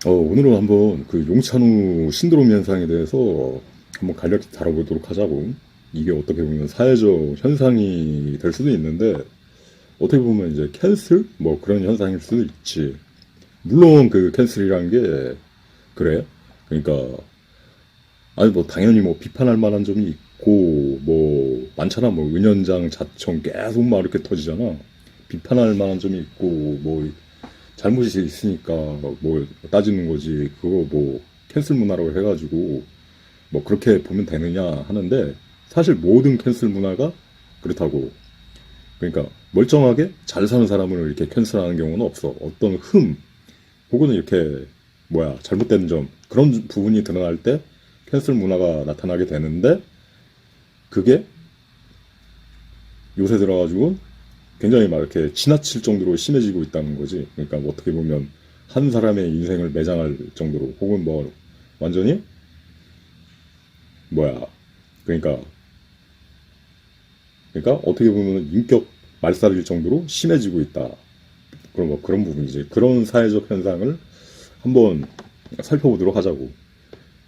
오늘은 한번 그 용찬후 신드롬 현상에 대해서 한번 간략히 다뤄보도록 하자고. 이게 어떻게 보면 사회적 현상이 될 수도 있는데, 어떻게 보면 이제 캔슬? 뭐 그런 현상일 수도 있지. 물론 그 캔슬이라는 게, 그래. 그러니까, 아니 뭐 당연히 뭐 비판할 만한 점이 있고, 뭐 많잖아. 뭐 은연장 자청 계속 막 이렇게 터지잖아. 비판할 만한 점이 있고, 뭐 잘못이 있으니까 뭐 따지는 거지. 그거 뭐 캔슬 문화라고 해가지고 뭐 그렇게 보면 되느냐 하는데, 사실 모든 캔슬 문화가 그렇다고. 그러니까 멀쩡하게 잘 사는 사람을 이렇게 캔슬하는 경우는 없어. 어떤 혹은 이렇게 뭐야 잘못된 점, 그런 부분이 드러날 때 캔슬 문화가 나타나게 되는데, 그게 요새 들어가지고 굉장히 막 이렇게 지나칠 정도로 심해지고 있다는 거지. 그러니까 뭐 어떻게 보면 한 사람의 인생을 매장할 정도로, 혹은 뭐 완전히 뭐야, 그러니까 어떻게 보면 인격 말살일 정도로 심해지고 있다. 그런 뭐 그런 부분이지. 그런 사회적 현상을 한번 살펴보도록 하자고.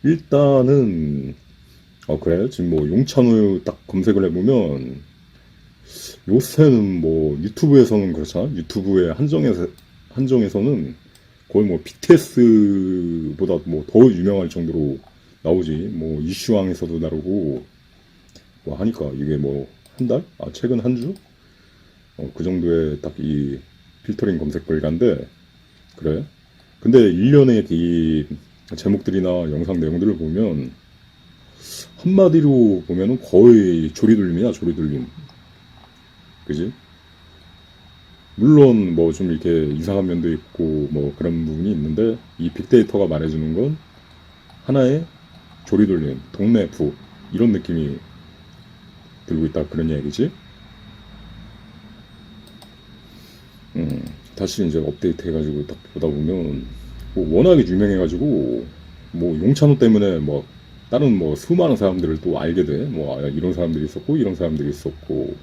일단은 그래, 지금 뭐 용찬우 딱 검색을 해보면 요새는 뭐 유튜브에서는 그렇잖아. 유튜브의 한정에서는 거의 뭐 BTS보다 뭐 더 유명할 정도로 나오지. 뭐 이슈왕에서도 나오고 뭐 하니까 이게 뭐 한 달? 최근 한 주? 그 정도의 딱 이 필터링 검색 결과인데, 그래. 근데 일련의 이 제목들이나 영상 내용들을 보면 한마디로 보면은 거의 조리돌림이야, 조리돌림. 그지? 물론 뭐 좀 이렇게 이상한 면도 있고 뭐 그런 부분이 있는데, 이 빅데이터가 말해주는 건 하나의 조리돌림, 동네 부, 이런 느낌이 들고 있다, 그런 얘기지. 다시 이제 업데이트 해가지고 딱 보다 보면 뭐 워낙에 유명해가지고 뭐 용찬호 때문에 뭐 다른 뭐 수많은 사람들을 또 알게 돼. 뭐 이런 사람들이 있었고 이런 사람들이 있었고,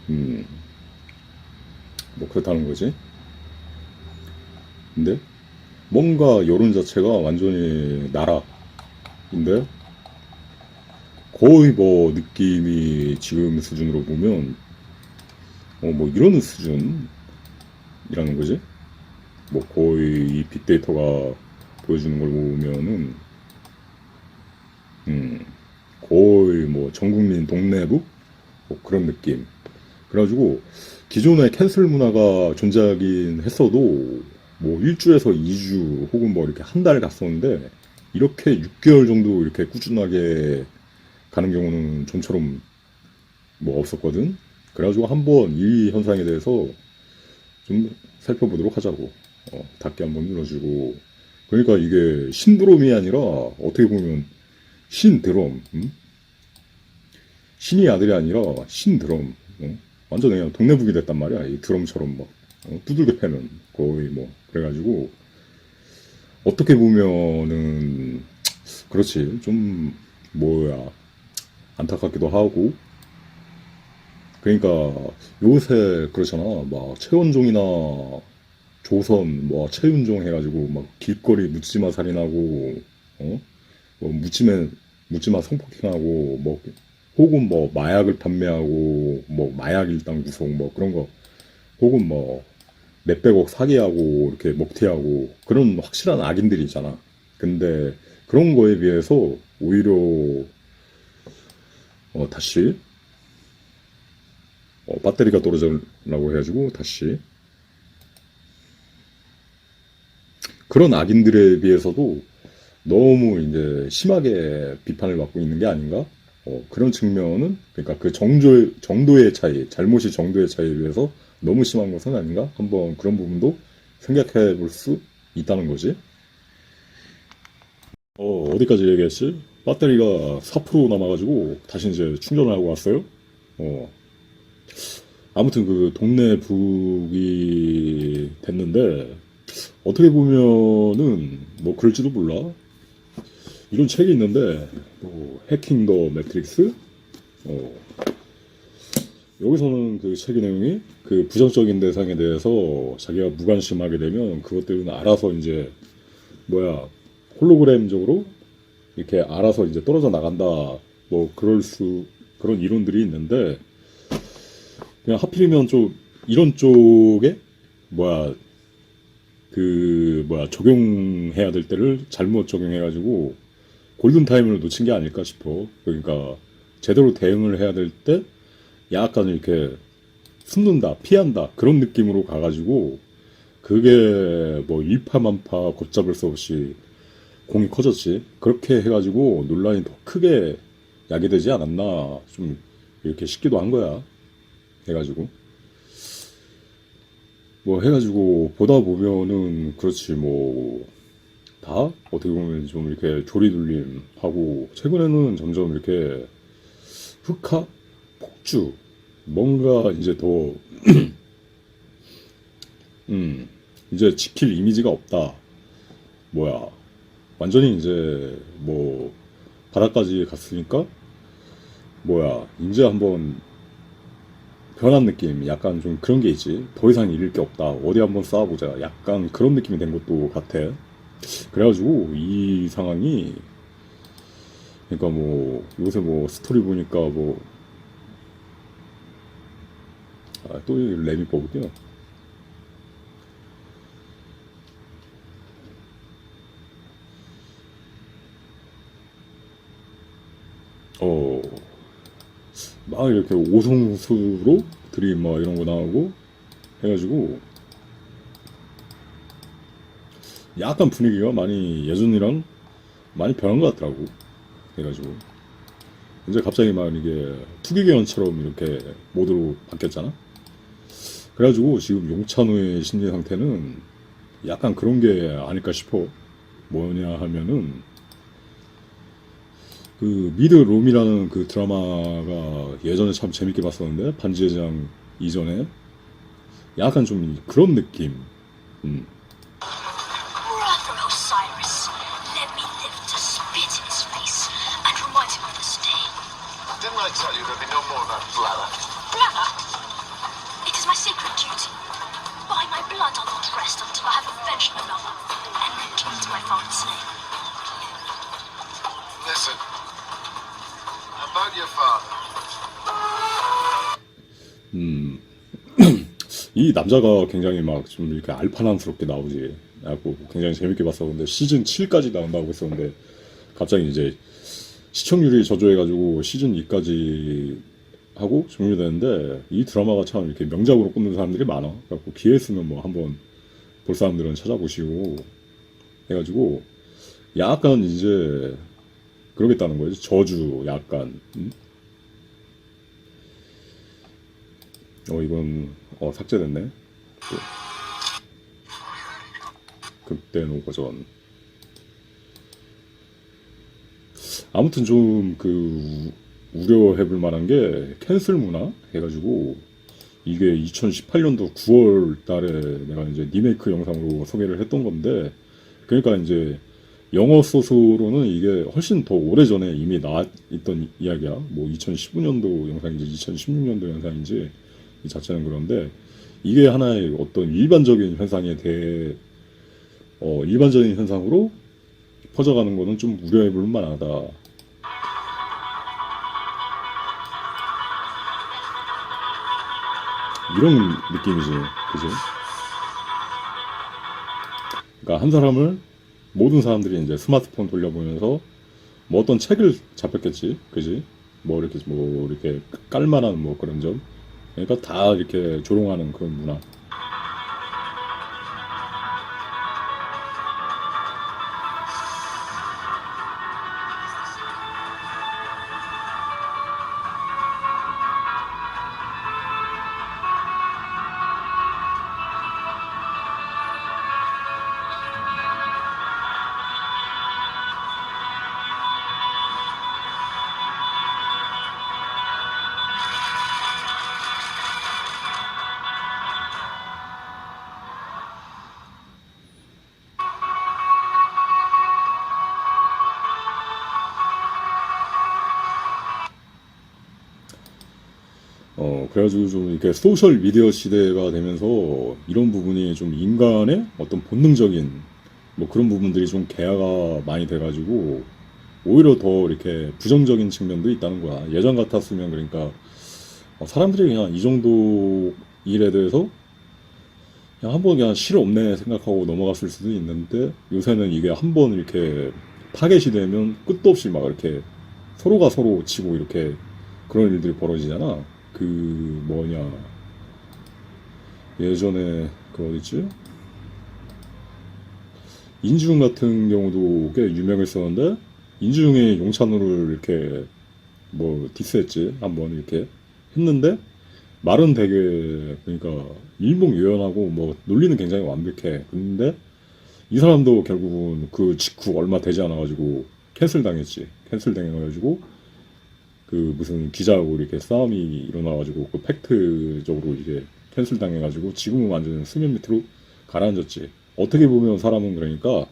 음, 뭐 그렇다는 거지. 근데 뭔가 여론 자체가 완전히 나락인데, 거의 뭐 느낌이 지금 수준으로 보면 뭐 이런 수준이라는 거지. 뭐 거의 이 빅데이터가 보여주는 걸 보면은 거의 뭐 전국민 동네북 뭐 그런 느낌. 그래가지고 기존의 캔슬 문화가 존재하긴 했어도 뭐 1주에서 2주 혹은 뭐 이렇게 한 달 갔었는데, 이렇게 6개월 정도 이렇게 꾸준하게 가는 경우는 좀처럼 뭐 없었거든. 그래가지고 한번 이 현상에 대해서 좀 살펴보도록 하자고. 닫게 한번 눌러주고. 그러니까 이게 신드롬이 아니라 어떻게 보면 신드롬. 신이 아들이 아니라 신드럼. 완전 그냥 동네북이 됐단 말이야. 이 드럼처럼 막 두들겨 패는 거의 뭐 그래가지고 어떻게 보면은 그렇지, 좀 뭐야, 안타깝기도 하고. 그러니까 요새 그렇잖아. 막 최원종이나 조선 뭐 최윤종 해가지고 막 길거리 묻지마 살인하고, 어? 뭐 묻지마 성폭행하고, 뭐 혹은 뭐 마약을 판매하고 뭐 마약 일당 구속 뭐 그런 거, 혹은 뭐 몇백억 사기하고 이렇게 먹튀하고 그런 확실한 악인들이잖아. 근데 그런 거에 비해서 오히려 다시 배터리가 떨어져라고 해가지고 다시 그런 악인들에 비해서도 너무 이제 심하게 비판을 받고 있는 게 아닌가? 그런 측면은, 그러니까 그 정도의 차이, 잘못이 정도의 차이에 비해서 너무 심한 것은 아닌가? 한번 그런 부분도 생각해 볼 수 있다는 거지. 어디까지 얘기했지? 배터리가 4% 남아가지고 다시 이제 충전을 하고 왔어요. 어, 아무튼 그 동네 북이 됐는데, 어떻게 보면은 뭐 그럴지도 몰라. 이런 책이 있는데, 뭐 해킹 더 매트릭스. 어, 여기서는 그 책의 내용이 그 부정적인 대상에 대해서 자기가 무관심하게 되면 그것 때문에 알아서 이제 뭐야 홀로그램적으로 이렇게 알아서 이제 떨어져 나간다 뭐 그런 이론들이 있는데 그냥 하필이면 좀 이런 쪽에 뭐야 적용해야 될 때를 잘못 적용해가지고 골든타임을 놓친 게 아닐까 싶어. 그러니까 제대로 대응을 해야 될 때 약간 이렇게 숨는다, 피한다 그런 느낌으로 가가지고 그게 뭐 일파만파 걷잡을 수 없이 공이 커졌지. 그렇게 해가지고 논란이 더 크게 야기되지 않았나 좀 이렇게 싶기도 한 거야. 해가지고 뭐 해가지고 보다 보면은 그렇지 뭐 다 어떻게 보면 좀 이렇게 조리돌림하고 최근에는 점점 이렇게 흑화 폭주 뭔가 이제 더 이제 지킬 이미지가 없다 뭐야 완전히 이제 뭐 바닥까지 갔으니까 뭐야 이제 한번 변한 느낌 약간 좀 그런 게 있지. 더 이상 잃을 게 없다 어디 한번 싸워보자 약간 그런 느낌이 된 것도 같아. 그래가지고 이 상황이 그러니까 뭐 요새 뭐 스토리 보니까 뭐 또 램이 뽑을게요. 막 이렇게 오성수로 드림 막 이런 거 나오고 해가지고 약간 분위기가 많이 예전이랑 많이 변한 것 같더라고. 해가지고 이제 갑자기 막 이게 투기계연처럼 이렇게 모드로 바뀌었잖아. 그래가지고 지금 용찬우의 심리 상태는 약간 그런 게 아닐까 싶어. 뭐냐 하면은 그 미드 롬이라는 그 드라마가 예전에 참 재밌게 봤었는데 반지의 제왕 이전에 약간 좀 그런 느낌. 음. Brother Osiris, let me live to spit in his face and remind him of this day. Didn't I tell you there'd be no more of that blather? Blather! It is my sacred duty. By my blood I'll not rest until I have avenged my lover and killed my father's name. Listen, about your father. 이 남자가 굉장히 막 좀 이렇게 알파남스럽게 나오지. 하고 굉장히 재밌게 봤었는데 시즌 7까지 나온다고 했었는데 갑자기 이제 시청률이 저조해가지고 시즌 2까지 하고 종료되는데 이 드라마가 참 이렇게 명작으로 꼽는 사람들이 많아. 그래갖고 기회 있으면 뭐 한번 볼 사람들은 찾아보시고 해가지고 약간 이제 그러겠다는 거지. 저주 약간. 이건 삭제됐네. 극대노 버전. 아무튼 좀 그 우려해볼 만한 게 캔슬 문화 해가지고 이게 2018년도 9월 달에 내가 이제 리메이크 영상으로 소개를 했던 건데 그러니까 이제 영어 소스로는 이게 훨씬 더 오래전에 이미 나와있던 이야기야. 뭐 2015년도 영상인지 2016년도 영상인지 이 자체는 그런데 이게 하나의 어떤 일반적인 현상에 대해 일반적인 현상으로 퍼져가는 거는 좀 우려해볼 만하다. 이런 느낌이지, 그지? 그러니까 한 사람을 모든 사람들이 이제 스마트폰 돌려보면서 뭐 어떤 책을 잡혔겠지, 그지? 뭐 이렇게 깔만한 뭐 그런 점. 그러니까 다 이렇게 조롱하는 그런 문화. 그래가지고 좀 이렇게 소셜 미디어 시대가 되면서 이런 부분이 좀 인간의 어떤 본능적인 뭐 그런 부분들이 좀 개화가 많이 돼가지고 오히려 더 이렇게 부정적인 측면도 있다는 거야. 예전 같았으면 그러니까 사람들이 그냥 이 정도 일에 대해서 그냥 한번 그냥 실 없네 생각하고 넘어갔을 수도 있는데 요새는 이게 한번 이렇게 타겟이 되면 끝도 없이 막 이렇게 서로가 서로 치고 이렇게 그런 일들이 벌어지잖아. 그 뭐냐 예전에 그 어딨지? 인지ung 같은 경우도 꽤 유명했었는데 인지ung이 용찬호를 이렇게 뭐 디스했지 한번 이렇게 했는데 말은 되게 그러니까 일목요연하고 뭐 논리는 굉장히 완벽해. 근데 이 사람도 결국은 그 직후 얼마 되지 않아가지고 캔슬 당했지. 캔슬 당해가지고 그 무슨 기자하고 이렇게 싸움이 일어나가지고 그 팩트적으로 이게 캔슬 당해가지고 지금은 완전 수면 밑으로 가라앉았지. 어떻게 보면 사람은 그러니까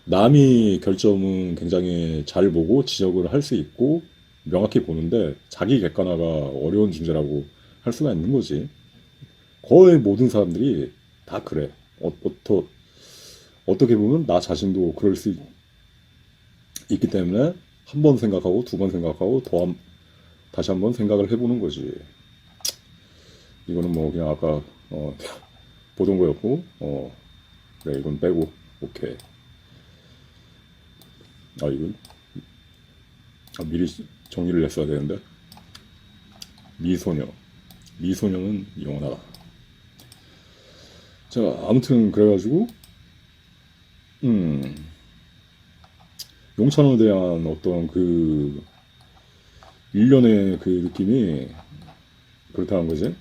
남이 결점은 굉장히 잘 보고 지적을 할 수 있고 명확히 보는데 자기 객관화가 어려운 존재라고 할 수가 있는 거지. 거의 모든 사람들이 다 그래. 어떻게 보면 나 자신도 그럴 수 있기 때문에 한 번 생각하고 두 번 생각하고 다시 한번 생각을 해보는 거지. 이거는 뭐 그냥 아까 보던 거였고 그래 이건 빼고 오케이. 이건 미리 정리를 했어야 되는데 미소녀는 영원하다. 자 아무튼 그래가지고 용찬호에 대한 어떤 그 일련의 그 느낌이 그렇다는 거지.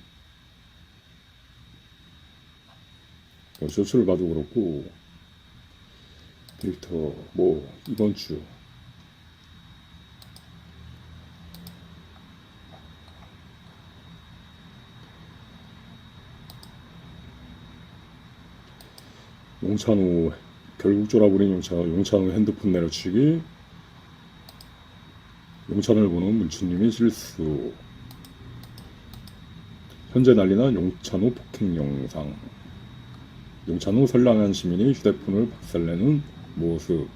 뭐 쇼츠를 봐도 그렇고 데이터 뭐 이번 주 용찬호 결국 쫄아버린 용찬호 핸드폰 내려치기 용찬호를 보는 문춘님의 실수 현재 난리난 용찬호 폭행 영상 용찬호 선량한 시민이 휴대폰을 박살내는 모습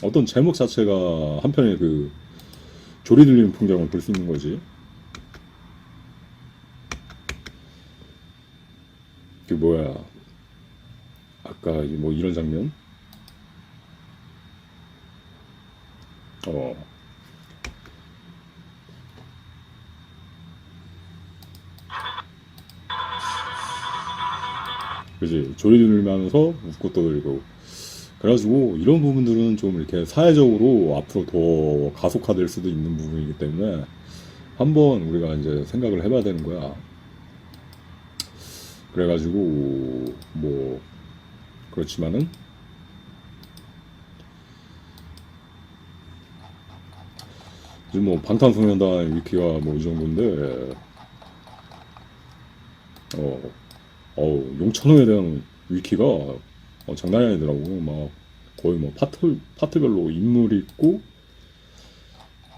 어떤 제목 자체가 한편의 그 조리 들리는 풍경을 볼 수 있는 거지. 그 뭐야 아까 뭐 이런 장면 그지 조리 들면서 웃고 떠들고 그래가지고 이런 부분들은 좀 이렇게 사회적으로 앞으로 더 가속화될 수도 있는 부분이기 때문에 한번 우리가 이제 생각을 해봐야 되는 거야. 그래가지고 뭐 그렇지만은 지금 뭐 방탄소년단 위키가 뭐 이 정도인데 용찬호에 대한 위키가 장난이 아니더라고. 막 거의 뭐 파트별로 인물이 있고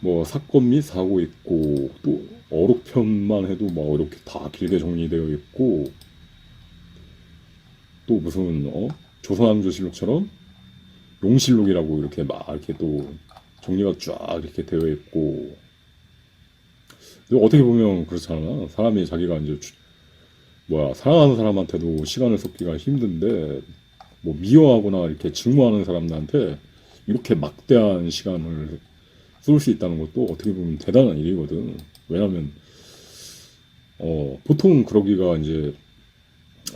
뭐 사건 및 사고 있고 또 어록편만 해도 막 이렇게 다 길게 정리되어 있고 또 무슨 조선왕조실록처럼 용실록이라고 이렇게 막 이렇게 또 정리가 쫙 이렇게 되어 있고 어떻게 보면 그렇잖아. 사람이 자기가 이제 사랑하는 사람한테도 시간을 쏟기가 힘든데 뭐 미워하거나 이렇게 증오하는 사람들한테 이렇게 막대한 시간을 쏠 수 있다는 것도 어떻게 보면 대단한 일이거든. 왜냐면 보통 그러기가 이제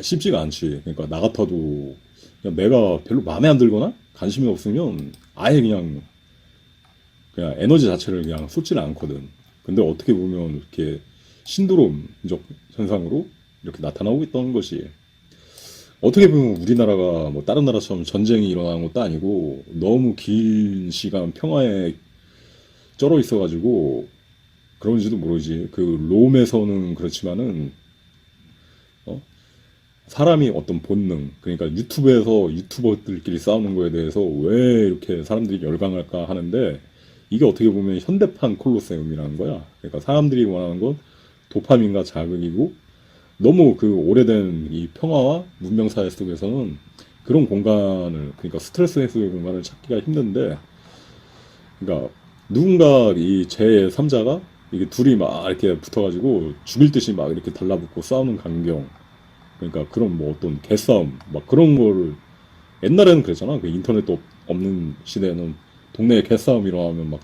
쉽지가 않지. 그러니까 나 같아도 그냥 내가 별로 마음에 안 들거나 관심이 없으면 아예 그냥 에너지 자체를 그냥 쏟지는 않거든. 근데 어떻게 보면 이렇게 신드롬적 현상으로 이렇게 나타나고 있다는 것이 어떻게 보면 우리나라가 뭐 다른 나라처럼 전쟁이 일어나는 것도 아니고 너무 긴 시간 평화에 쩔어 있어가지고 그런지도 모르지. 그 롬에서는 그렇지만은 사람이 어떤 본능 그러니까 유튜브에서 유튜버들끼리 싸우는 거에 대해서 왜 이렇게 사람들이 열광할까 하는데 이게 어떻게 보면 현대판 콜로세움이라는 거야. 그러니까 사람들이 원하는 건 도파민과 자극이고 너무 그 오래된 이 평화와 문명사회 속에서는 그런 공간을, 그러니까 스트레스 해소의 공간을 찾기가 힘든데, 그러니까 누군가 이 제3자가 이게 둘이 막 이렇게 붙어가지고 죽일 듯이 막 이렇게 달라붙고 싸우는 광경, 그러니까 그런 뭐 어떤 개싸움 막 그런 거를 옛날에는 그랬잖아. 그 인터넷도 없는 시대에는 동네에 개싸움 일어나면 막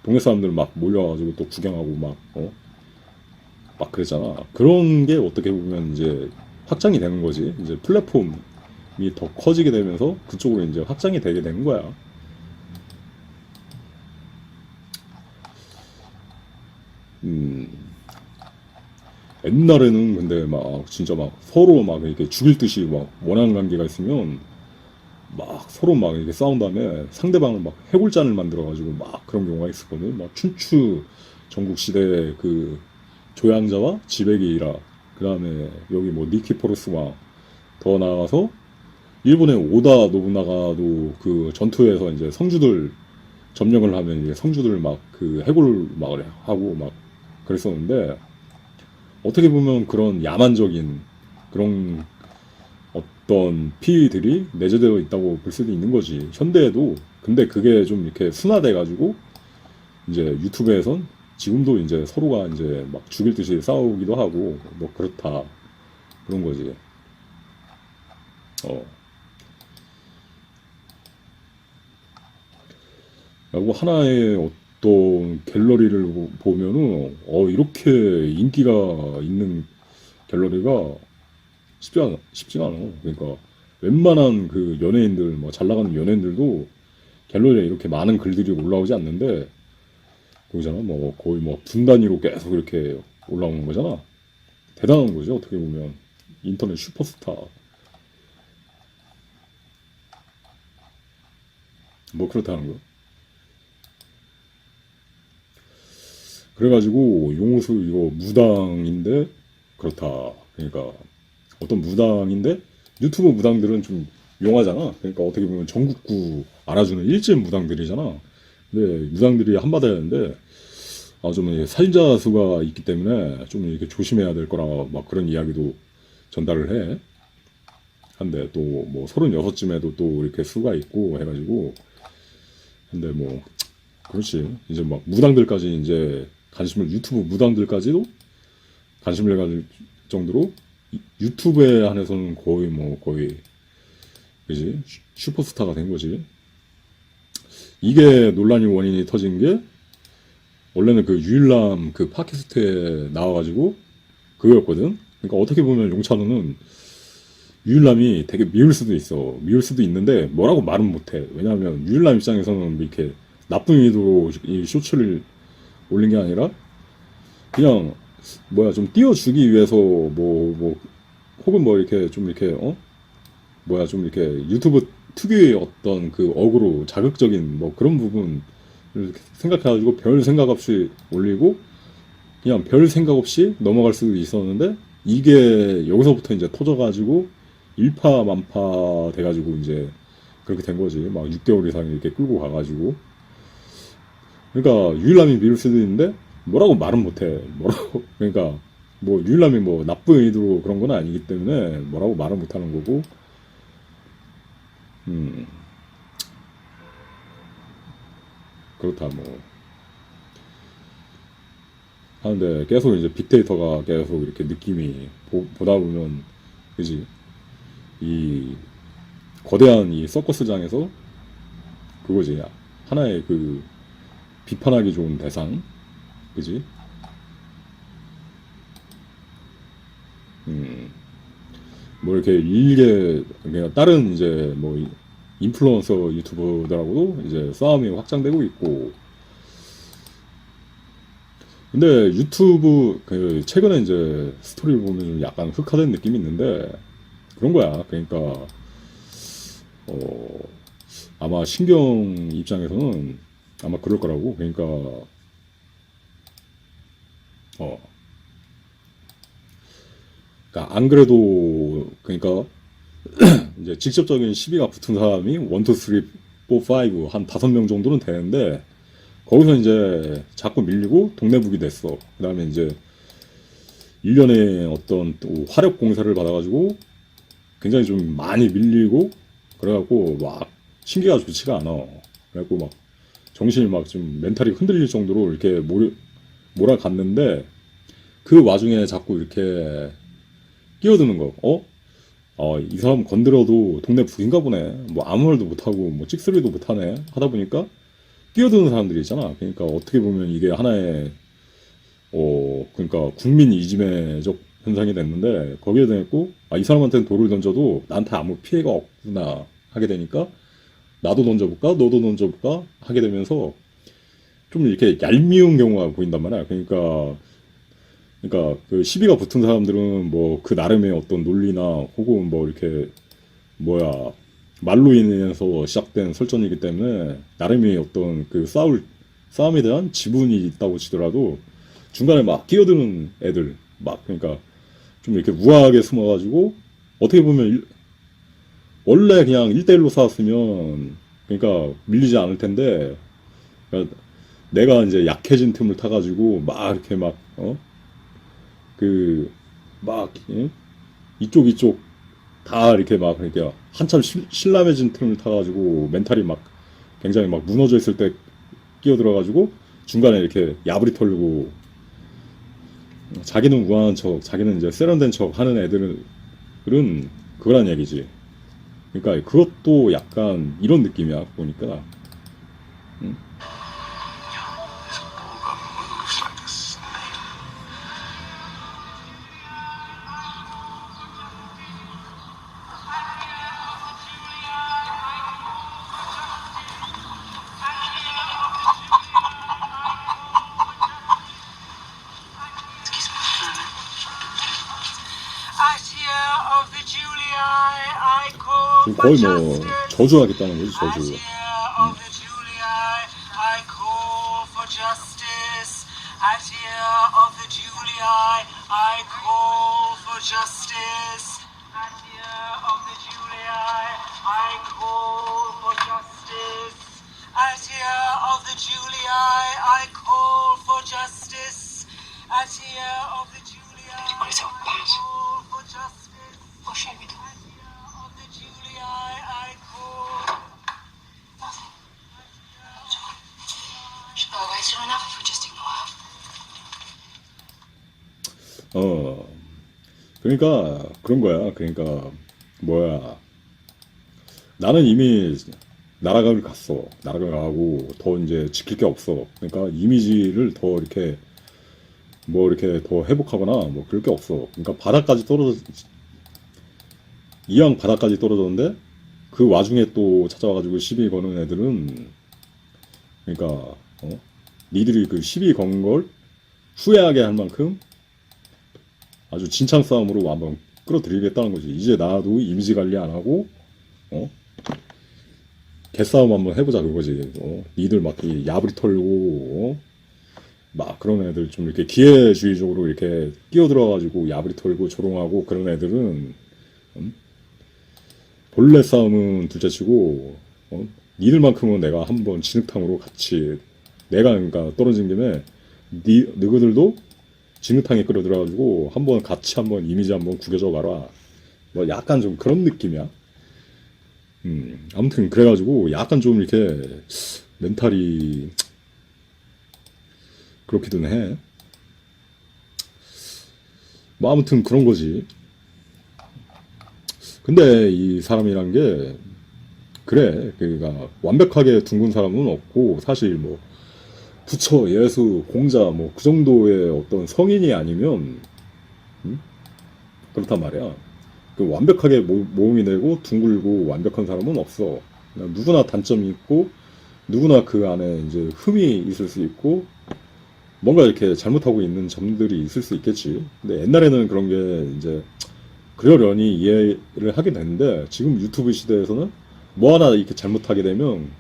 동네 사람들 막 몰려가지고 또 구경하고 막 그랬잖아. 그런 게 어떻게 보면 이제 확장이 되는 거지. 이제 플랫폼이 더 커지게 되면서 그쪽으로 이제 확장이 되게 된 거야. 음, 옛날에는 근데 막 진짜 막 서로 막 이렇게 죽일 듯이 막 원하는 관계가 있으면 막 서로 막 이렇게 싸운 다음에 상대방을 막 해골잔을 만들어가지고 막 그런 경우가 있었거든. 막 춘추 전국 시대 그 조향자와 지배계이라, 그 다음에 여기 뭐 니키포로스와 더 나아가서 일본의 오다 노부나가도 그 전투에서 이제 성주들 점령을 하면 이제 성주들 막 그 해골 막 하고 막 그랬었는데, 어떻게 보면 그런 야만적인 그런 어떤 피들이 내재되어 있다고 볼 수도 있는 거지, 현대에도. 근데 그게 좀 이렇게 순화돼 가지고 이제 유튜브에선 지금도 이제 서로가 이제 막 죽일 듯이 싸우기도 하고 뭐 그렇다, 그런 거지. 어. 그리고 하나의 어떤 갤러리를 보면은 이렇게 인기가 있는 갤러리가 쉽지가 않아. 그러니까 웬만한 그 연예인들, 뭐 잘 나가는 연예인들도 갤러리에 이렇게 많은 글들이 올라오지 않는데, 그거잖아. 뭐 거의 뭐 분 단위로 계속 이렇게 올라오는 거잖아. 대단한 거죠, 어떻게 보면. 인터넷 슈퍼스타. 뭐 그렇다는 거. 그래가지고 용호수 이거 무당인데 그렇다. 그러니까 어떤 무당인데 유튜브 무당들은 좀 용하잖아. 그러니까 어떻게 보면 전국구 알아주는 일진 무당들이잖아. 근데 무당들이 한마디 하는데 좀 살자 수가 있기 때문에 좀 이렇게 조심해야 될 거라 막 그런 이야기도 전달을 해. 한데 또 뭐 36쯤에도 또 이렇게 수가 있고 해가지고. 근데 뭐 그렇지. 이제 막 무당들까지 이제 유튜브 무당들까지도 관심을 가질 정도로 유튜브에 한해서는 거의 그지 슈퍼스타가 된 거지. 이게 논란이 원인이 터진 게 원래는 그 유일남 그 팟캐스트에 나와가지고 그거였거든. 그러니까 어떻게 보면 용찬호는 유일남이 되게 미울 수도 있는데 뭐라고 말은 못해. 왜냐하면 유일남 입장에서는 이렇게 나쁜 의도로 이 쇼츠를 올린 게 아니라 그냥 좀 띄워주기 위해서 혹은 뭐 이렇게 좀 이렇게 좀 이렇게 유튜브 특유의 어떤 그 어그로 자극적인 뭐 그런 부분을 생각해가지고 별 생각 없이 올리고 그냥 별 생각 없이 넘어갈 수도 있었는데, 이게 여기서부터 이제 터져가지고 일파만파 돼가지고 이제 그렇게 된 거지. 막 6개월 이상 이렇게 끌고 가가지고. 그러니까 유일남이 미룰 수도 있는데 뭐라고 말은 못해. 그러니까 뭐 유일남이 뭐 나쁜 의도로 그런 건 아니기 때문에 뭐라고 말은 못하는 거고. 그렇다 뭐 하는데, 계속 이제 빅데이터가 계속 이렇게 느낌이 보다 보면 그지, 이 거대한 이 서커스장에서 그거지, 하나의 그 비판하기 좋은 대상, 그지? 뭐 이렇게 일개 그냥 다른 이제 뭐 인플루언서 유튜버들하고도 이제 싸움이 확장되고 있고. 근데 유튜브 그 최근에 이제 스토리를 보면 좀 약간 흑화된 느낌이 있는데 그런 거야. 그러니까 아마 신경 입장에서는 아마 그럴 거라고. 그러니까 안 그래도 그러니까 이제 직접적인 시비가 붙은 사람이 1, 2, 3, 4, 5 한 5명 정도는 되는데, 거기서 이제 자꾸 밀리고 동네북이 됐어. 그 다음에 이제 일련의 어떤 또 화력 공세를 받아가지고 굉장히 좀 많이 밀리고 그래갖고 막 신기가 좋지가 않아. 그래갖고 막 정신이 막 좀 멘탈이 흔들릴 정도로 이렇게 몰아갔는데 그 와중에 자꾸 이렇게 끼어드는 거. 이 사람 건드려도 동네 북인가 보네. 뭐 아무 말도 못하고 뭐 찍소리도 못하네. 하다 보니까 끼어드는 사람들이 있잖아. 그러니까 어떻게 보면 이게 하나의 그러니까 국민 이지매적 현상이 됐는데 거기에 대했고 이 사람한테는 돌을 던져도 나한테 아무 피해가 없구나 하게 되니까 나도 던져볼까 너도 던져볼까 하게 되면서 좀 이렇게 얄미운 경우가 보인단 말이야. 그러니까 그 시비가 붙은 사람들은 뭐 그 나름의 어떤 논리나 혹은 뭐 이렇게 말로 인해서 시작된 설전이기 때문에 나름의 어떤 그 싸움에 대한 지분이 있다고 치더라도 중간에 막 끼어드는 애들 그러니까 좀 이렇게 우아하게 숨어가지고 어떻게 보면 원래 그냥 1대1로 싸웠으면 그러니까 밀리지 않을 텐데 그러니까 내가 이제 약해진 틈을 타가지고 막 이렇게 이쪽 다 이렇게 막 그러니까 한참 신랄해진 틈을 타가지고 멘탈이 막 굉장히 막 무너져 있을 때 끼어들어가지고 중간에 이렇게 야부리 털고 자기는 우아한 척, 자기는 이제 세련된 척 하는 애들은 그거란 얘기지. 그러니까 그것도 약간 이런 느낌이야 보니까. This bulldog moves like a snail. Excuse me. As year of the Julii, I call 지금 for 거의 justice. 저주하겠다는 거지 As 저주. year of the Julii, I call for justice. As year of the Julii, I call for justice. As year of the Julii, I call for justice. As year of the Julii, I call for justice. As year of the Julii, What is all that? call for justice. What shall we do? As year of the Julii, I call. Nothing. Shall I wait long enough if we just ignore her? 그러니까 그런 거야. 그러니까 나는 이미 나라를 갔어. 나라를 가고 더 이제 지킬 게 없어. 그러니까 이미지를 더 이렇게 더 회복하거나 뭐 그럴 게 없어. 그러니까 이왕 바닥까지 떨어졌는데 그 와중에 또 찾아와가지고 시비 거는 애들은 그러니까 니들이 그 시비 건 걸 후회하게 할 만큼 아주 진창 싸움으로 한번 끌어들이겠다는 거지. 이제 나도 이미지 관리 안 하고 개싸움 한번 해보자 그거지. 니들 막 야부리 털고 막 그런 애들 좀 이렇게 기회주의적으로 이렇게 끼어들어가지고 야부리 털고 조롱하고 그런 애들은 본래 싸움은 둘째치고 니들만큼은 내가 한번 진흙탕으로 같이 내가 그러니까 떨어진 김에 너희들도 진흙탕에 끌어들어가지고 같이 한번 이미지 한번 구겨줘 봐라. 뭐 약간 좀 그런 느낌이야. 아무튼 그래가지고 약간 좀 이렇게 멘탈이 그렇기도 해. 뭐 아무튼 그런 거지. 근데 이 사람이란 게 그래. 그러니까 완벽하게 둥근 사람은 없고 사실 뭐 부처, 예수, 공자 뭐 그 정도의 어떤 성인이 아니면 그렇단 말이야. 그 완벽하게 모음이 되고 둥글고 완벽한 사람은 없어. 그냥 누구나 단점이 있고 누구나 그 안에 이제 흠이 있을 수 있고 뭔가 이렇게 잘못하고 있는 점들이 있을 수 있겠지. 근데 옛날에는 그런 게 이제 그러려니 이해를 하게 되는데 지금 유튜브 시대에서는 뭐 하나 이렇게 잘못하게 되면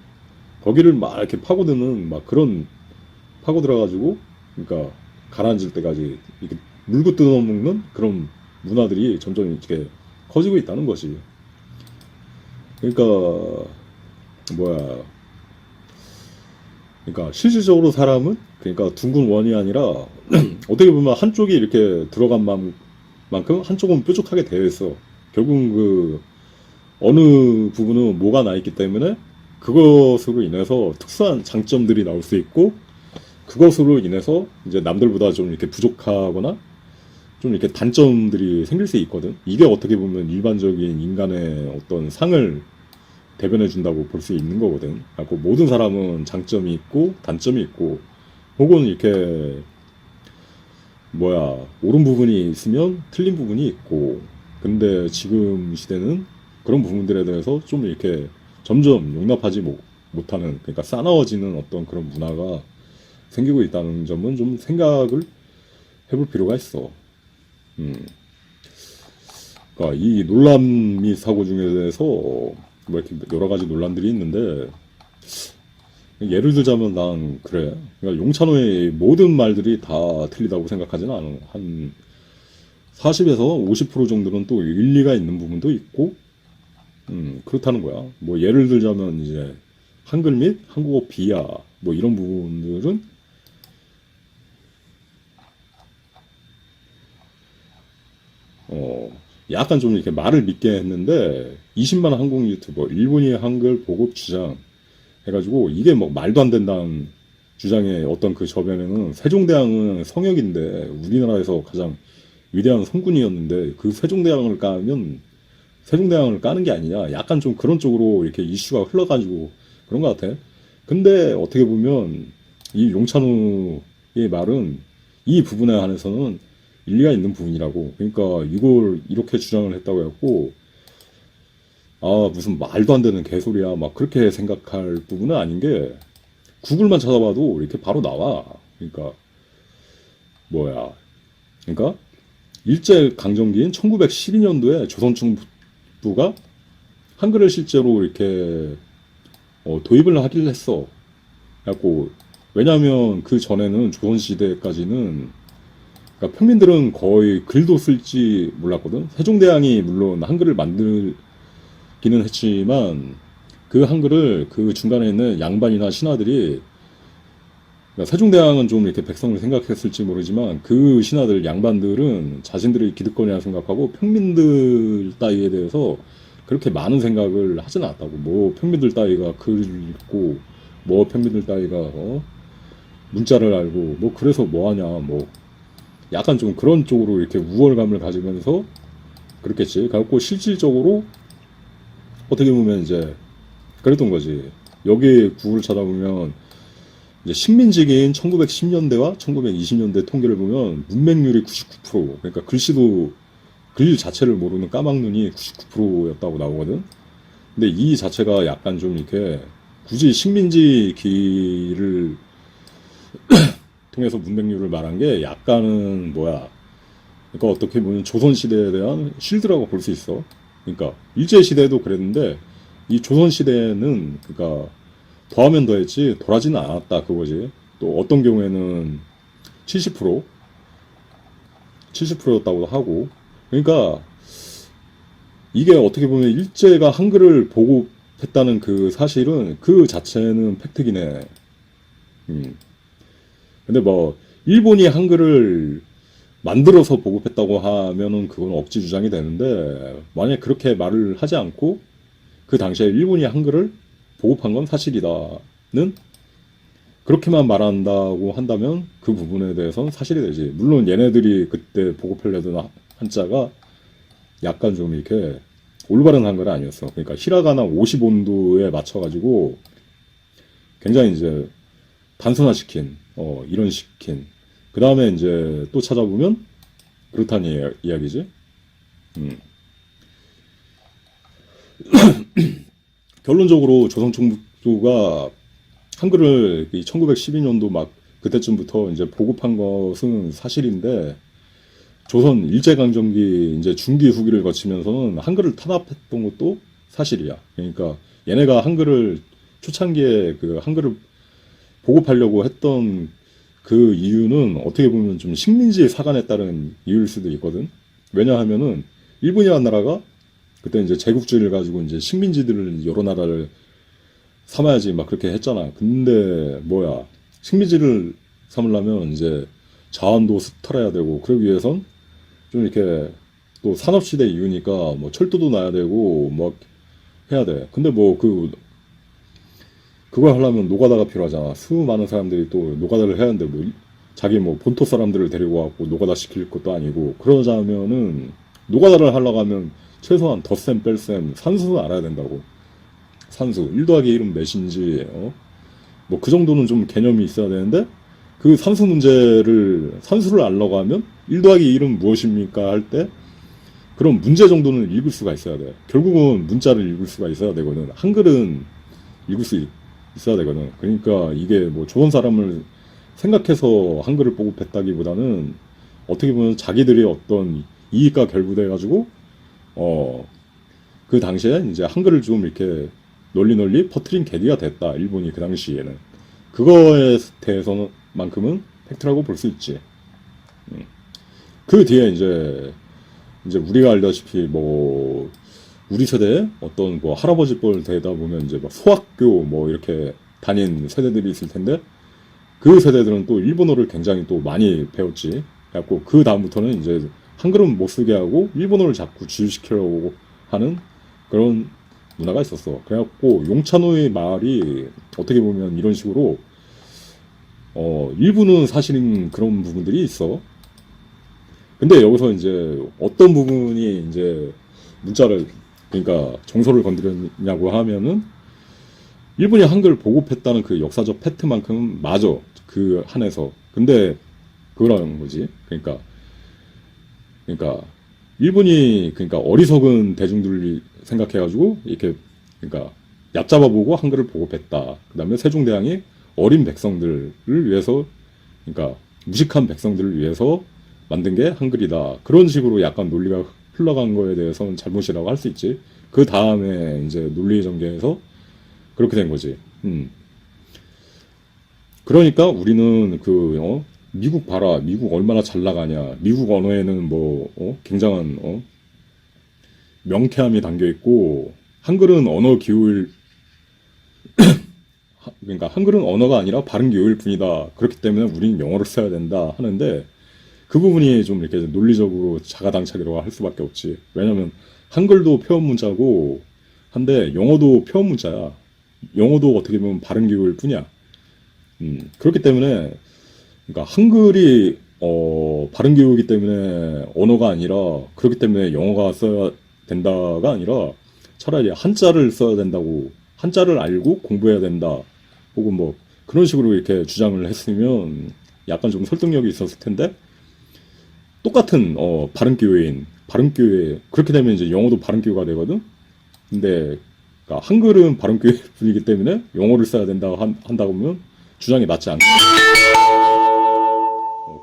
거기를 막 이렇게 파고드는 막 그런 파고들어가지고 그러니까 가라앉을 때까지 이렇게 물고 뜯어먹는 그런 문화들이 점점 이렇게 커지고 있다는 것이. 그러니까 그러니까 실질적으로 사람은 그러니까 둥근 원이 아니라 어떻게 보면 한쪽이 이렇게 들어간 만큼 한쪽은 뾰족하게 되어 있어. 결국은 어느 부분은 뭐가 나 있기 때문에 그것으로 인해서 특수한 장점들이 나올 수 있고 그것으로 인해서 이제 남들보다 좀 이렇게 부족하거나 좀 이렇게 단점들이 생길 수 있거든. 이게 어떻게 보면 일반적인 인간의 어떤 상을 대변해 준다고 볼 수 있는 거거든. 그래서 모든 사람은 장점이 있고 단점이 있고 혹은 이렇게 옳은 부분이 있으면 틀린 부분이 있고 근데 지금 시대는 그런 부분들에 대해서 좀 이렇게 점점 용납하지 못하는 그러니까 싸나워지는 어떤 그런 문화가 생기고 있다는 점은 좀 생각을 해볼 필요가 있어. 그러니까 이 논란 및 사고 중에 대해서 뭐 이렇게 여러 가지 논란들이 있는데 예를 들자면 난 그래. 그러니까 용찬호의 모든 말들이 다 틀리다고 생각하지는 않아. 한 40에서 50% 정도는 또 일리가 있는 부분도 있고, 그렇다는 거야. 뭐 예를 들자면 이제 한글 및 한국어 비하 뭐 이런 부분들은 약간 좀 이렇게 말을 믿게 했는데 20만 한국 유튜버 일본이 한글 보급 주장 해가지고 이게 뭐 말도 안 된다는 주장의 어떤 그 저변에는 세종대왕은 성역인데 우리나라에서 가장 위대한 성군이었는데 그 세종대왕을 까면 세종대왕을 까는 게 아니냐 약간 좀 그런 쪽으로 이렇게 이슈가 흘러가지고 그런 것 같아. 근데 어떻게 보면 이 용찬우의 말은 이 부분에 한해서는 일리가 있는 부분이라고. 그러니까 이걸 이렇게 주장을 했다고 해갖고 무슨 말도 안 되는 개소리야 막 그렇게 생각할 부분은 아닌 게 구글만 찾아봐도 이렇게 바로 나와. 그러니까 그러니까 일제 강점기인 1912년도에 조선정부가 한글을 실제로 이렇게 도입을 하기를 했어. 그래갖고 왜냐하면 그 전에는 조선시대까지는 그러니까 평민들은 거의 글도 쓸지 몰랐거든. 세종대왕이 물론 한글을 만들기는 했지만 그 한글을 그 중간에 있는 양반이나 신하들이 그러니까 세종대왕은 좀 이렇게 백성을 생각했을지 모르지만 그 신하들 양반들은 자신들의 기득권이라 생각하고 평민들 따위에 대해서 그렇게 많은 생각을 하진 않았다고. 뭐 평민들 따위가 글을 읽고 뭐 평민들 따위가 문자를 알고 뭐 그래서 뭐하냐 뭐 약간 좀 그런 쪽으로 이렇게 우월감을 가지면서 그렇겠지. 그래갖고 실질적으로 어떻게 보면 이제 그랬던 거지. 여기 구글을 찾아보면 이제 식민지기인 1910년대와 1920년대 통계를 보면 문맹률이 99%. 그러니까 글 자체를 모르는 까막눈이 99%였다고 나오거든. 근데 이 자체가 약간 좀 이렇게 굳이 식민지기를 통해서 문맹률을 말한 게 약간은 그러니까 어떻게 보면 조선시대에 대한 실드라고 볼 수 있어. 그러니까 일제시대도 그랬는데 이 조선시대는 그러니까 더하면 더했지 덜하지는 않았다 그거지. 또 어떤 경우에는 70%였다고도 하고. 그러니까 이게 어떻게 보면 일제가 한글을 보급했다는 그 사실은 그 자체는 팩트기네. 근데 뭐 일본이 한글을 만들어서 보급했다고 하면은 그건 억지 주장이 되는데 만약에 그렇게 말을 하지 않고 그 당시에 일본이 한글을 보급한 건 사실이다는 그렇게만 말한다고 한다면 그 부분에 대해서는 사실이 되지. 물론 얘네들이 그때 보급하려던 한자가 약간 좀 이렇게 올바른 한글은 아니었어. 그러니까 히라가나 50온도에 맞춰가지고 굉장히 이제 단순화시킨 이런 시킨. 그 다음에 이제 또 찾아보면 그렇다는 이야기지. 결론적으로 조선총독부가 한글을 1912년도 막 그때쯤부터 이제 보급한 것은 사실인데 조선 일제강점기 이제 중기 후기를 거치면서는 한글을 탄압했던 것도 사실이야. 그러니까 얘네가 한글을 초창기에 그 한글을 보급하려고 했던 그 이유는 어떻게 보면 좀 식민지 사관에 따른 이유일 수도 있거든. 왜냐하면은 일본이라는 나라가 그때 이제 제국주의를 가지고 이제 식민지들을 여러 나라를 삼아야지 막 그렇게 했잖아. 근데 식민지를 삼으려면 이제 자원도 털어야 되고 그러기 위해선 좀 이렇게 또 산업시대 이유니까 뭐 철도도 놔야 되고 뭐 해야 돼. 근데 뭐 그걸 하려면 노가다가 필요하잖아. 수많은 사람들이 또 노가다를 해야 하는데 뭐 자기 뭐 본토 사람들을 데리고 와갖고 노가다 시킬 것도 아니고 그러자면은 노가다를 하려고 하면 최소한 덧셈 뺄셈 산수 알아야 된다고. 산수 1 더하기 1은 몇인지 뭐 그 정도는 좀 개념이 있어야 되는데 그 산수를 알려고 하면 1 더하기 1은 무엇입니까 할 때 그런 문제 정도는 읽을 수가 있어야 돼. 결국은 문자를 읽을 수가 있어야 되거든. 한글은 읽을 수 있어야 되거든. 그러니까 이게 뭐 좋은 사람을 생각해서 한글을 보급했다기보다는 어떻게 보면 자기들의 어떤 이익과 결부돼가지고 그 당시에 이제 한글을 좀 이렇게 널리 퍼뜨린 계기가 됐다. 일본이 그 당시에는 그거에 대해서만큼은 팩트라고 볼 수 있지. 그 뒤에 이제 우리가 알다시피 뭐 우리 세대에 어떤 뭐 할아버지 뻘 되다 보면 이제 막 소학교 뭐 이렇게 다닌 세대들이 있을 텐데 그 세대들은 또 일본어를 굉장히 또 많이 배웠지. 그래갖고 그 다음부터는 이제 한글은 못 쓰게 하고 일본어를 자꾸 주입시키려고 하는 그런 문화가 있었어. 그래갖고 용찬호의 말이 어떻게 보면 이런 식으로 일부는 사실인 그런 부분들이 있어. 근데 여기서 이제 어떤 부분이 이제 문자를 그러니까 정서를 건드렸냐고 하면은 일본이 한글 보급했다는 그 역사적 팩트만큼은 맞아. 그 한에서. 근데 그거라는 거지. 그러니까 일본이 그러니까 어리석은 대중들을 생각해가지고 이렇게 그러니까 얕잡아보고 한글을 보급했다. 그다음에 세종대왕이 어린 백성들을 위해서 그러니까 무식한 백성들을 위해서 만든 게 한글이다. 그런 식으로 약간 논리가 흘러간 거에 대해서는 잘못이라고 할 수 있지. 그 다음에 이제 논리 전개에서 그렇게 된 거지. 그러니까 우리는 미국 봐라. 미국 얼마나 잘 나가냐. 미국 언어에는 굉장한 명쾌함이 담겨 있고 한글은 언어 기호일 그러니까 한글은 언어가 아니라 발음 기호일 뿐이다. 그렇기 때문에 우리는 영어를 써야 된다 하는데 그 부분이 좀 이렇게 논리적으로 자가당착이라고 할 수밖에 없지. 왜냐면 한글도 표현 문자고 한데 영어도 표현 문자야. 영어도 어떻게 보면 발음 기호일 뿐이야. 그렇기 때문에 그러니까 한글이 발음 기호이기 때문에 언어가 아니라 그렇기 때문에 영어가 써야 된다가 아니라 차라리 한자를 써야 된다고 한자를 알고 공부해야 된다. 혹은 뭐 그런 식으로 이렇게 주장을 했으면 약간 좀 설득력이 있었을 텐데 똑같은 발음 기호인 발음 기호에 그렇게 되면 이제 영어도 발음 기호가 되거든. 근데 그러니까 한글은 발음 기호일 뿐이기 때문에 영어를 써야 된다 한다고 하면 주장이 맞지 않다.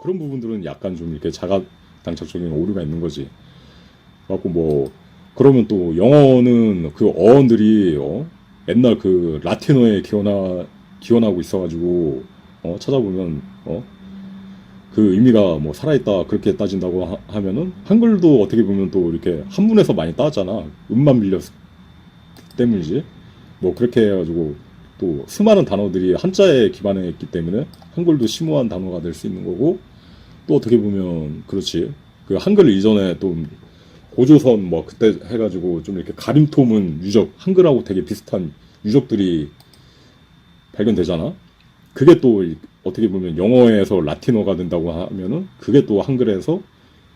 그런 부분들은 약간 좀 이렇게 자가당착적인 오류가 있는 거지. 그래갖고 뭐 그러면 또 영어는 그 어원들이 옛날 그 라틴어에 기원하고 있어가지고 찾아보면 그 의미가 뭐 살아있다 그렇게 따진다고 하면은 한글도 어떻게 보면 또 이렇게 한문에서 많이 따잖아. 음만 밀렸기 때문이지. 뭐 그렇게 해가지고 또 수많은 단어들이 한자에 기반해 있기 때문에 한글도 심오한 단어가 될 수 있는 거고 또 어떻게 보면 그렇지. 그 한글 이전에 또 고조선 뭐 그때 해가지고 좀 이렇게 가림토문 유적 한글하고 되게 비슷한 유적들이 발견되잖아. 그게 또 어떻게 보면 영어에서 라틴어가 된다고 하면은 그게 또 한글에서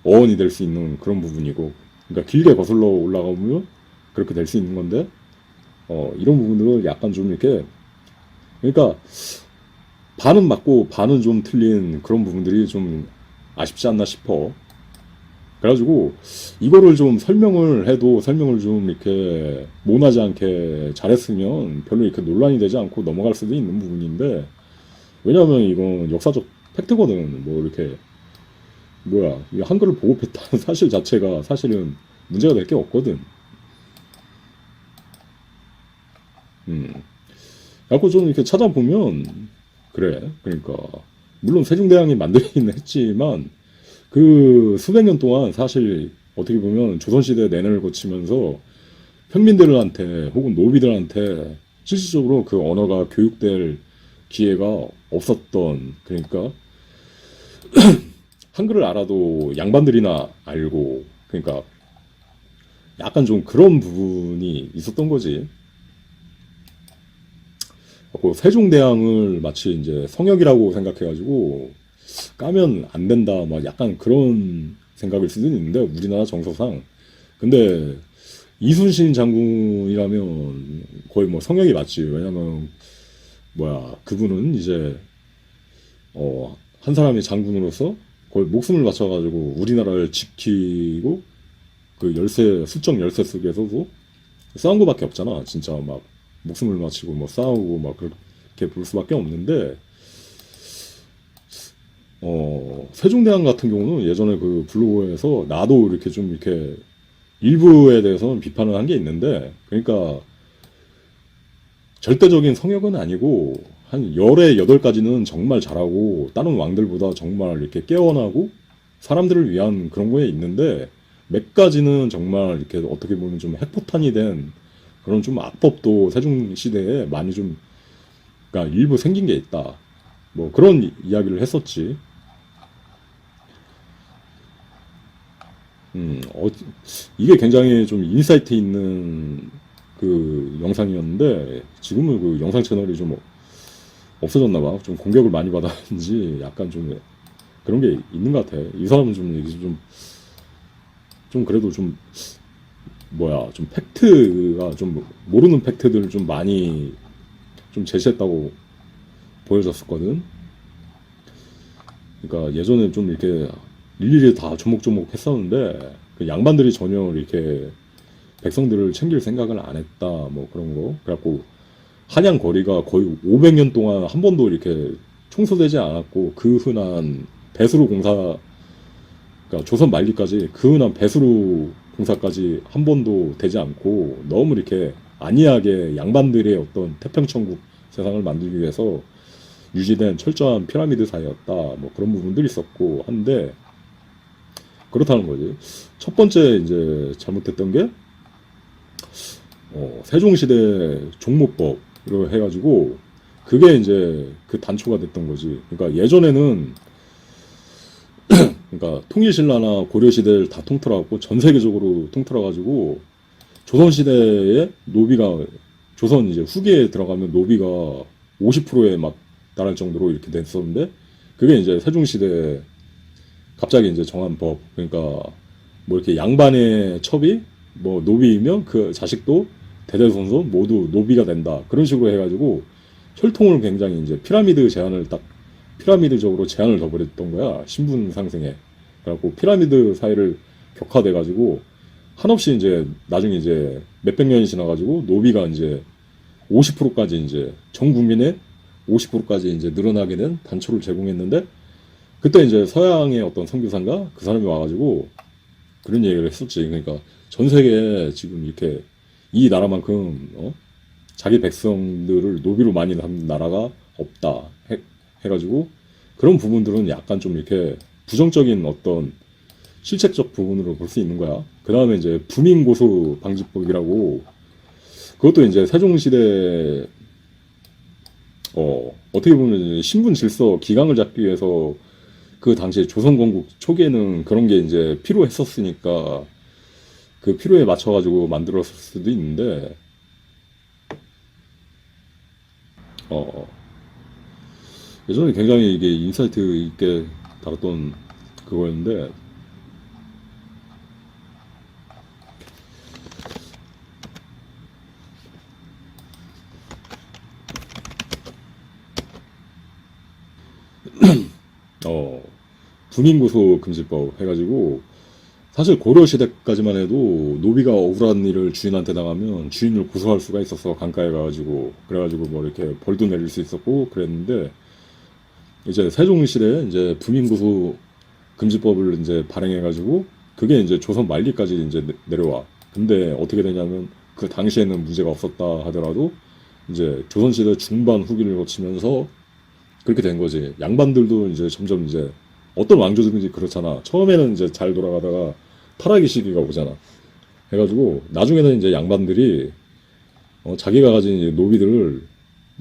어원이 될 수 있는 그런 부분이고 그러니까 길게 거슬러 올라가보면 그렇게 될 수 있는 건데 이런 부분들은 약간 좀 이렇게 그러니까 반은 맞고 반은 좀 틀린 그런 부분들이 좀 아쉽지 않나 싶어. 그래가지고 이거를 좀 설명을 해도 설명을 좀 이렇게 모나지 않게 잘했으면 별로 이렇게 논란이 되지 않고 넘어갈 수도 있는 부분인데 왜냐하면 이건 역사적 팩트거든. 뭐 이렇게 이 한글을 보급했다는 사실 자체가 사실은 문제가 될 게 없거든. 그래갖고 좀 이렇게 찾아보면 그래. 그러니까 물론 세종대왕이 만들긴 했지만 그 수백 년 동안 사실 어떻게 보면 조선시대 내내를 거치면서 평민들한테 혹은 노비들한테 실질적으로 그 언어가 교육될 기회가 없었던 그러니까 한글을 알아도 양반들이나 알고 그러니까 약간 좀 그런 부분이 있었던 거지. 세종대왕을 마치 이제 성역이라고 생각해가지고 까면 안 된다, 막 약간 그런 생각일 수도 있는데, 우리나라 정서상. 근데 이순신 장군이라면 거의 뭐 성역이 맞지. 왜냐면 뭐야, 그분은 이제 한 사람의 장군으로서 거의 목숨을 바쳐가지고 우리나라를 지키고, 그 열세, 수적 열세 속에서도 싸운 거밖에 없잖아. 진짜 막 목숨을 바치고 뭐 싸우고 막 그렇게 볼 수밖에 없는데, 세종대왕 같은 경우는 예전에 그 블로그에서 나도 이렇게 좀 이렇게 일부에 대해서는 비판을 한 게 있는데, 그러니까 절대적인 성역은 아니고 한 열에 여덟 가지는 정말 잘하고 다른 왕들보다 정말 이렇게 깨어나고 사람들을 위한 그런 거에 있는데, 몇 가지는 정말 이렇게 어떻게 보면 좀 핵포탄이 된 그런 좀 악법도 세종 시대에 많이 좀, 그러니까 일부 생긴 게 있다. 뭐 그런 이야기를 했었지. 이게 굉장히 좀 인사이트 있는 그 영상이었는데, 지금은 그 영상 채널이 좀 없어졌나 봐. 좀 공격을 많이 받았는지 약간 좀 그런 게 있는 것 같아. 이 사람은 좀 그래도 좀 뭐야, 좀 팩트가 좀 모르는 팩트들을 좀 많이 좀 제시했다고 보여졌었거든. 그러니까 예전에 좀 이렇게 일일이 다 조목조목 했었는데, 그 양반들이 전혀 이렇게 백성들을 챙길 생각을 안 했다, 뭐 그런 거. 그래갖고 한양 거리가 거의 500년 동안 한 번도 이렇게 청소되지 않았고, 그 흔한 배수로 공사, 그러니까 조선 말기까지 그 흔한 배수로 공사까지 한 번도 되지 않고, 너무 이렇게 안이하게 양반들의 어떤 태평천국 세상을 만들기 위해서 유지된 철저한 피라미드 사이였다, 뭐 그런 부분들이 있었고 한데, 그렇다는 거지. 첫 번째 이제 잘못됐던 게 세종시대 종모법으로 해가지고 그게 이제 그 단초가 됐던 거지. 그러니까 예전에는 그러니까 통일신라나 고려시대를 다 통틀어갖고 전 세계적으로 통틀어가지고 조선시대에 노비가, 조선 이제 후기에 들어가면 노비가 50%에 막 달할 정도로 이렇게 됐었는데, 그게 이제 세종시대 갑자기 이제 정한 법. 그러니까 뭐 이렇게 양반의 첩이 뭐 노비이면 그 자식도 대대손손 모두 노비가 된다, 그런 식으로 해가지고 혈통을 굉장히 이제 피라미드 제한을 딱 피라미드적으로 제한을 둬버렸던 거야, 신분 상승에. 그래갖고 피라미드 사이를 격화돼가지고 한없이 이제 나중에 이제 몇백 년이 지나가지고 노비가 이제 50%까지 이제 전 국민의 50%까지 이제 늘어나게 된 단초를 제공했는데, 그때 이제 서양의 어떤 선교사인가 그 사람이 와가지고 그런 얘기를 했었지. 그러니까 전 세계에 지금 이렇게 이 나라만큼 자기 백성들을 노비로 많이 한 나라가 없다 해가지고, 그런 부분들은 약간 좀 이렇게 부정적인 어떤 실책적 부분으로 볼 수 있는 거야. 그 다음에 이제 부민고소 방지법이라고, 그것도 이제 세종시대 어떻게 보면 신분 질서 기강을 잡기 위해서 그 당시에 조선건국 초기에는 그런 게 이제 필요했었으니까 그 필요에 맞춰가지고 만들었을 수도 있는데, 예전에 굉장히 이게 인사이트 있게 다뤘던 그거였는데, 부민고소 금지법 해가지고, 사실 고려시대까지만 해도 노비가 억울한 일을 주인한테 당하면 주인을 고소할 수가 있었어, 강가에 가가지고. 그래가지고 뭐 이렇게 벌도 내릴 수 있었고 그랬는데, 이제 세종시대에 이제 부민고소 금지법을 이제 발행해가지고 그게 이제 조선 말기까지 이제 내려와. 근데 어떻게 되냐면 그 당시에는 문제가 없었다 하더라도 이제 조선시대 중반 후기를 거치면서 그렇게 된 거지. 양반들도 이제 점점 이제 어떤 왕조든지 그렇잖아. 처음에는 이제 잘 돌아가다가 타락의 시기가 오잖아. 해가지고 나중에는 이제 양반들이 자기가 가진 이제 노비들을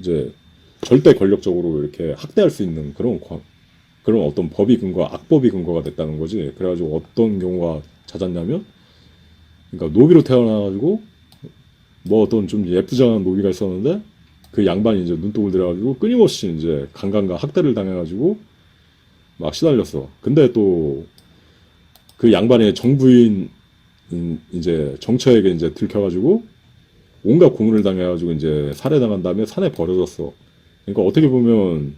이제 절대 권력적으로 이렇게 학대할 수 있는 그런 어떤 법이 악법이 근거가 됐다는 거지. 그래가지고 어떤 경우가 잦았냐면, 그러니까 노비로 태어나가지고 뭐 어떤 좀 예쁘장한 노비가 있었는데 그 양반이 이제 눈독을 들여가지고 끊임없이 이제 강간과 학대를 당해가지고 막 시달렸어. 근데 또 그 양반의 정부인 이제 정처에게 이제 들켜가지고 온갖 고문을 당해가지고 이제 살해당한 다음에 산에 버려졌어. 그러니까 어떻게 보면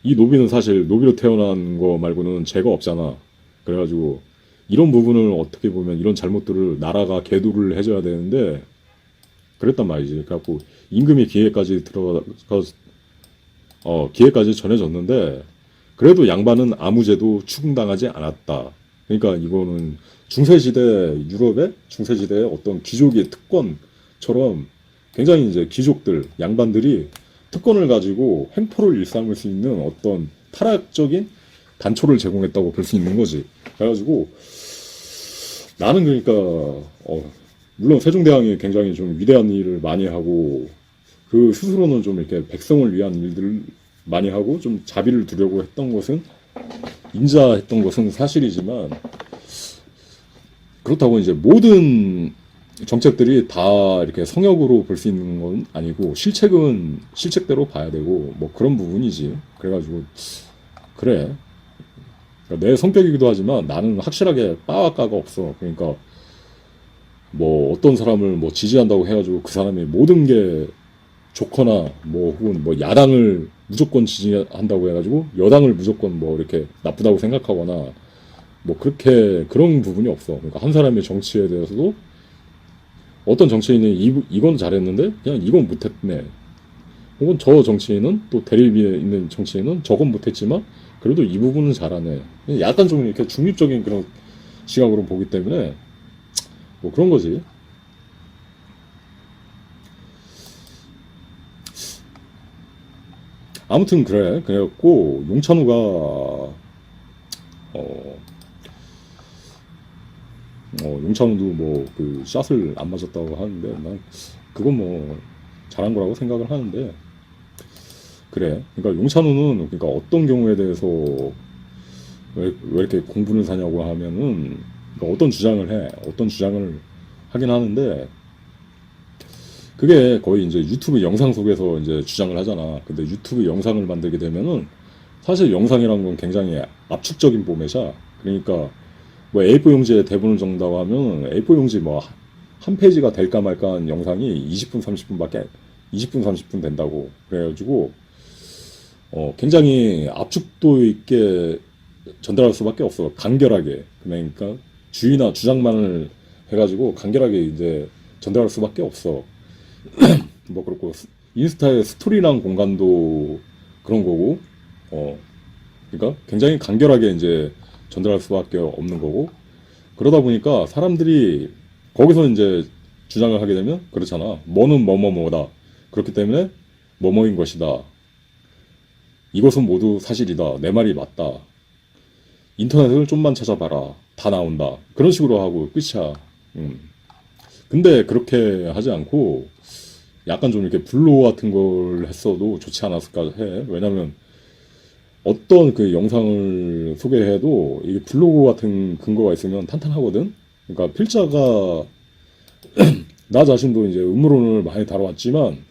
이 노비는 사실 노비로 태어난 거 말고는 죄가 없잖아. 그래가지고 이런 부분을 어떻게 보면 이런 잘못들을 나라가 계도를 해줘야 되는데 그랬단 말이지. 그래갖고 임금이 기회까지 기회까지 전해졌는데 그래도 양반은 아무 죄도 추궁당하지 않았다. 그러니까 이거는 중세시대 유럽의 중세시대의 어떤 귀족의 특권처럼 굉장히 이제 귀족들 양반들이 특권을 가지고 횡포를 일삼을 수 있는 어떤 타락적인 단초를 제공했다고 볼 수 있는 거지. 그래가지고 나는 그러니까 물론 세종대왕이 굉장히 좀 위대한 일을 많이 하고 그 스스로는 좀 이렇게 백성을 위한 일들을 많이 하고 좀 자비를 두려고 했던 것은 인자했던 것은 사실이지만 그렇다고 이제 모든 정책들이 다 이렇게 성역으로 볼 수 있는 건 아니고 실책은 실책대로 봐야 되고 뭐 그런 부분이지. 그래가지고 그래 내 성격이기도 하지만 나는 확실하게 빠와 까가 없어. 그러니까 뭐 어떤 사람을 뭐 지지한다고 해가지고 그 사람이 모든 게 좋거나 뭐 혹은 뭐 야당을 무조건 지지한다고 해가지고 여당을 무조건 뭐 이렇게 나쁘다고 생각하거나 뭐 그렇게 그런 부분이 없어. 그러니까 한 사람의 정치에 대해서도 어떤 정치인이 이건 잘했는데 그냥 이건 못했네. 혹은 저 정치인은 또 대립에 있는 정치인은 저건 못했지만 그래도 이 부분은 잘하네. 약간 좀 이렇게 중립적인 그런 시각으로 보기 때문에 뭐 그런 거지. 아무튼 그래. 그래갖고 용찬우가 용찬우도 뭐 그 샷을 안 맞았다고 하는데 난 그건 뭐 잘한 거라고 생각을 하는데 그래. 그러니까 용찬우는 그러니까 어떤 경우에 대해서 왜 이렇게 공분을 사냐고 하면은 그러니까 어떤 주장을 하긴 하는데 그게 거의 이제 유튜브 영상 속에서 이제 주장을 하잖아. 근데 유튜브 영상을 만들게 되면은 사실 영상이란 건 굉장히 압축적인 포맷이야. 그러니까 뭐 A4 용지에 대본을 적는다고 하면 A4 용지 뭐 한 페이지가 될까 말까 한 영상이 20분 30분 된다고. 그래가지고 굉장히 압축도 있게 전달할 수밖에 없어. 간결하게. 그러니까 주의나 주장만을 해가지고 간결하게 이제 전달할 수밖에 없어. 뭐 그렇고 인스타의 스토리랑 공간도 그런 거고, 그러니까 굉장히 간결하게 이제 전달할 수밖에 없는 거고, 그러다 보니까 사람들이 거기서 이제 주장을 하게 되면 그렇잖아. 뭐는 뭐뭐뭐다. 그렇기 때문에 뭐뭐인 것이다. 이것은 모두 사실이다. 내 말이 맞다. 인터넷을 좀만 찾아봐라. 다 나온다. 그런 식으로 하고 끝이야. 근데 그렇게 하지 않고 약간 좀 이렇게 블로그 같은 걸 했어도 좋지 않았을까 해. 왜냐면 어떤 그 영상을 소개해도 이게 블로그 같은 근거가 있으면 탄탄하거든. 그러니까 필자가 나 자신도 이제 음모론을 많이 다뤄왔지만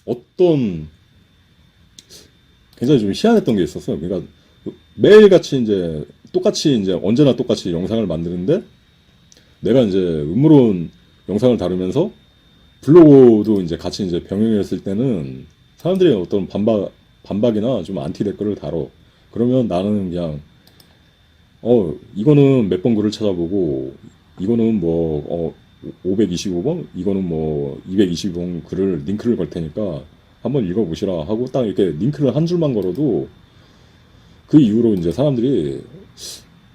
어떤 굉장히 좀 희한했던 게 있었어요. 그러니까 매일같이 이제 똑같이 이제 언제나 똑같이 영상을 만드는데 내가 이제 음모론 영상을 다루면서 블로그도 이제 같이 이제 병행했을 때는 사람들이 어떤 반박이나 좀 안티 댓글을 다뤄. 그러면 나는 그냥 이거는 몇 번 글을 찾아보고 이거는 뭐 525번 이거는 뭐 225번 글을 링크를 걸 테니까 한번 읽어보시라 하고 딱 이렇게 링크를 한 줄만 걸어도 그 이후로 이제 사람들이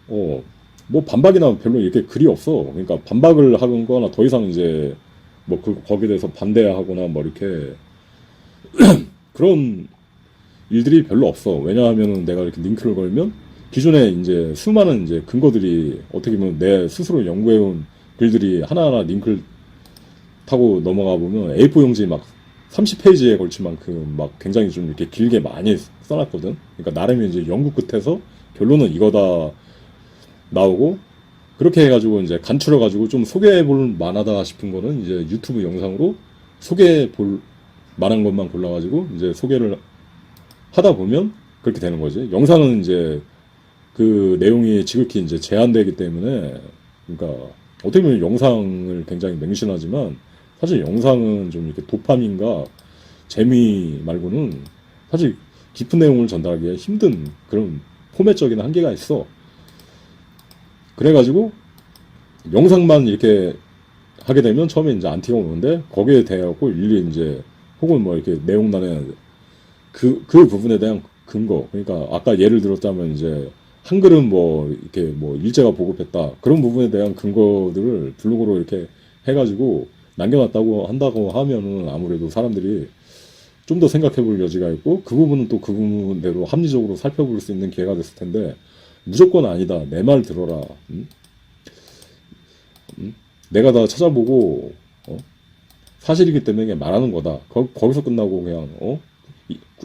뭐 반박이나 별로 이렇게 글이 없어. 그러니까 반박을 하는 거나 더 이상 이제 뭐 거기에 대해서 반대하거나 뭐 이렇게 그런 일들이 별로 없어. 왜냐하면은 내가 이렇게 링크를 걸면 기존에 이제 수많은 이제 근거들이 어떻게 보면 내 스스로 연구해온 글들이 하나하나 링크를 타고 넘어가 보면 A4 용지 막 30페이지에 걸친 만큼 막 굉장히 좀 이렇게 길게 많이 써놨거든. 그러니까 나름의 이제 연구 끝에서 결론은 이거다 나오고 그렇게 해가지고 이제 간추려가지고 좀 소개해볼 만하다 싶은 거는 이제 유튜브 영상으로 소개해볼 만한 것만 골라가지고 이제 소개를 하다 보면 그렇게 되는 거지. 영상은 이제 그 내용이 지극히 이제 제한되기 때문에, 그러니까 어떻게 보면 영상을 굉장히 맹신하지만 사실 영상은 좀 이렇게 도파민과 재미 말고는 사실 깊은 내용을 전달하기에 힘든 그런 포맷적인 한계가 있어. 그래가지고 영상만 이렇게 하게 되면 처음에 이제 안티가 오는데 거기에 대하고 일일이 이제 혹은 뭐 이렇게 내용란에 그 부분에 대한 근거, 그러니까 아까 예를 들었다면 이제 한글은 뭐 이렇게 뭐 일제가 보급했다 그런 부분에 대한 근거들을 블로그로 이렇게 해가지고 남겨놨다고 한다고 하면은 아무래도 사람들이 좀 더 생각해볼 여지가 있고 그 부분은 또 그 부분대로 합리적으로 살펴볼 수 있는 기회가 됐을 텐데 무조건 아니다. 내 말 들어라. 내가 다 찾아보고 사실이기 때문에 그냥 말하는 거다. 거기서 끝나고 그냥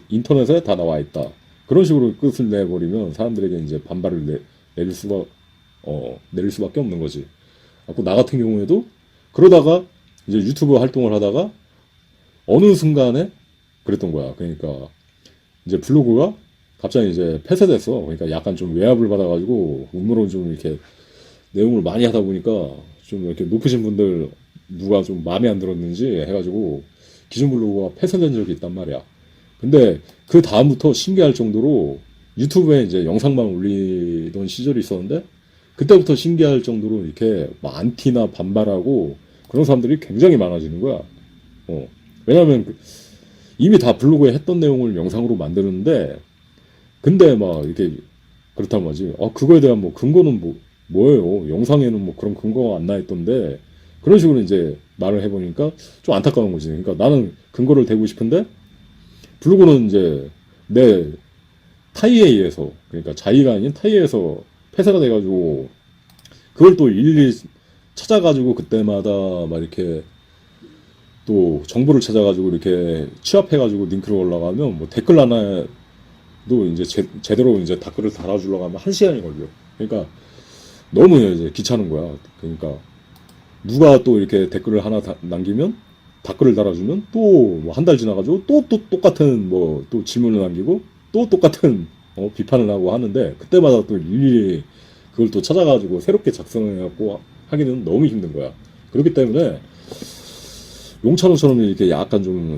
인터넷에 다 나와 있다. 그런 식으로 끝을 내버리면 사람들에게 이제 반발을 내릴 수밖에 없는 거지. 나 같은 경우에도 그러다가 이제 유튜브 활동을 하다가 어느 순간에 그랬던 거야. 그러니까 이제 블로그가 갑자기 이제 폐쇄됐어. 그러니까 약간 좀 외압을 받아가지고 음모론 좀 이렇게 내용을 많이 하다 보니까 좀 이렇게 높으신 분들 누가 좀 마음에 안 들었는지 해가지고 기존 블로그가 폐쇄된 적이 있단 말이야. 근데 그 다음부터 신기할 정도로 유튜브에 이제 영상만 올리던 시절이 있었는데 그때부터 신기할 정도로 이렇게 뭐 안티나 반발하고 그런 사람들이 굉장히 많아지는 거야. 왜냐면 이미 다 블로그에 했던 내용을 영상으로 만드는데 근데 막 이렇게 그렇단 말이지. 그거에 대한 뭐 근거는 뭐예요? 영상에는 뭐 그런 근거가 안 나 있던데 그런 식으로 이제 말을 해보니까 좀 안타까운 거지. 그러니까 나는 근거를 대고 싶은데 블로그는 이제 내 타의에 의해서, 그러니까 자의가 아닌 타의에 의해서 폐쇄가 돼가지고 그걸 또 일일이 찾아가지고 그때마다 막 이렇게 또 정보를 찾아가지고 이렇게 취합해가지고 링크를 올라가면 뭐 댓글 하나도 이제 제대로 이제 댓글을 달아주려고 하면 1시간이 걸려. 그러니까 너무 이제 귀찮은 거야. 그러니까 누가 또 이렇게 댓글을 하나 남기면 댓글을 달아주면 또 뭐 한 달 지나가지고 또 똑같은 뭐 또 질문을 남기고 또 똑같은 비판을 하고 하는데 그때마다 또 일일이 그걸 또 찾아가지고 새롭게 작성해갖고 하기는 너무 힘든 거야. 그렇기 때문에 용찬호처럼 이렇게 약간 좀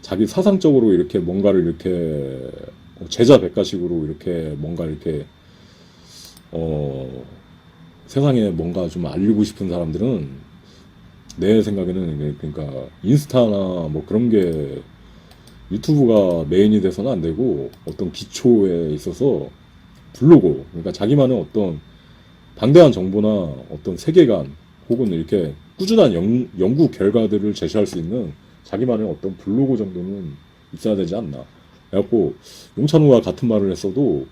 자기 사상적으로 이렇게 뭔가를 이렇게 제자 백가식으로 이렇게 뭔가 이렇게 세상에 뭔가 좀 알리고 싶은 사람들은 내 생각에는 그러니까 인스타나 뭐 그런 게 유튜브가 메인이 돼서는 안 되고 어떤 기초에 있어서 블로그, 그러니까 자기만의 어떤 방대한 정보나 어떤 세계관 혹은 이렇게 꾸준한 연구 결과들을 제시할 수 있는 자기만의 어떤 블로그 정도는 있어야 되지 않나. 그래갖고 용찬호가 같은 말을 했어도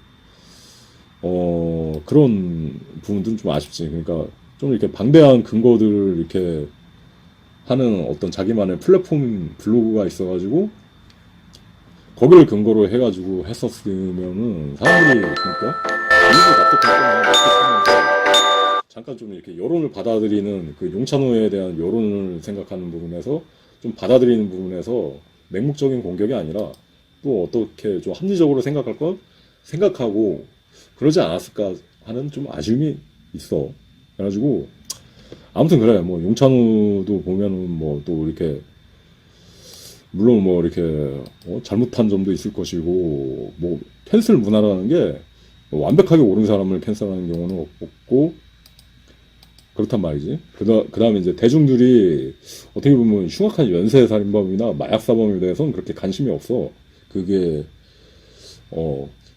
그런 부분들은 좀 아쉽지. 그러니까 좀 이렇게 방대한 근거들을 이렇게 하는 어떤 자기만의 플랫폼 블로그가 있어가지고 거기를 근거로 해가지고 했었으면은 사람들이 그러니까 일부 납득할 거면 잠깐 좀 이렇게 여론을 받아들이는 그 용찬호에 대한 여론을 생각하는 부분에서 좀 받아들이는 부분에서 맹목적인 공격이 아니라 또 어떻게 좀 합리적으로 생각할 건 생각하고 그러지 않았을까 하는 좀 아쉬움이 있어. 그래가지고 아무튼 그래. 뭐 용찬호도 보면은 뭐 또 이렇게 물론 뭐 이렇게 잘못한 점도 있을 것이고 뭐 캔슬 문화라는 게 완벽하게 옳은 사람을 캔슬하는 경우는 없고 그렇단 말이지. 그 다음에 이제 대중들이 어떻게 보면 흉악한 연쇄살인범이나 마약사범에 대해서는 그렇게 관심이 없어. 그게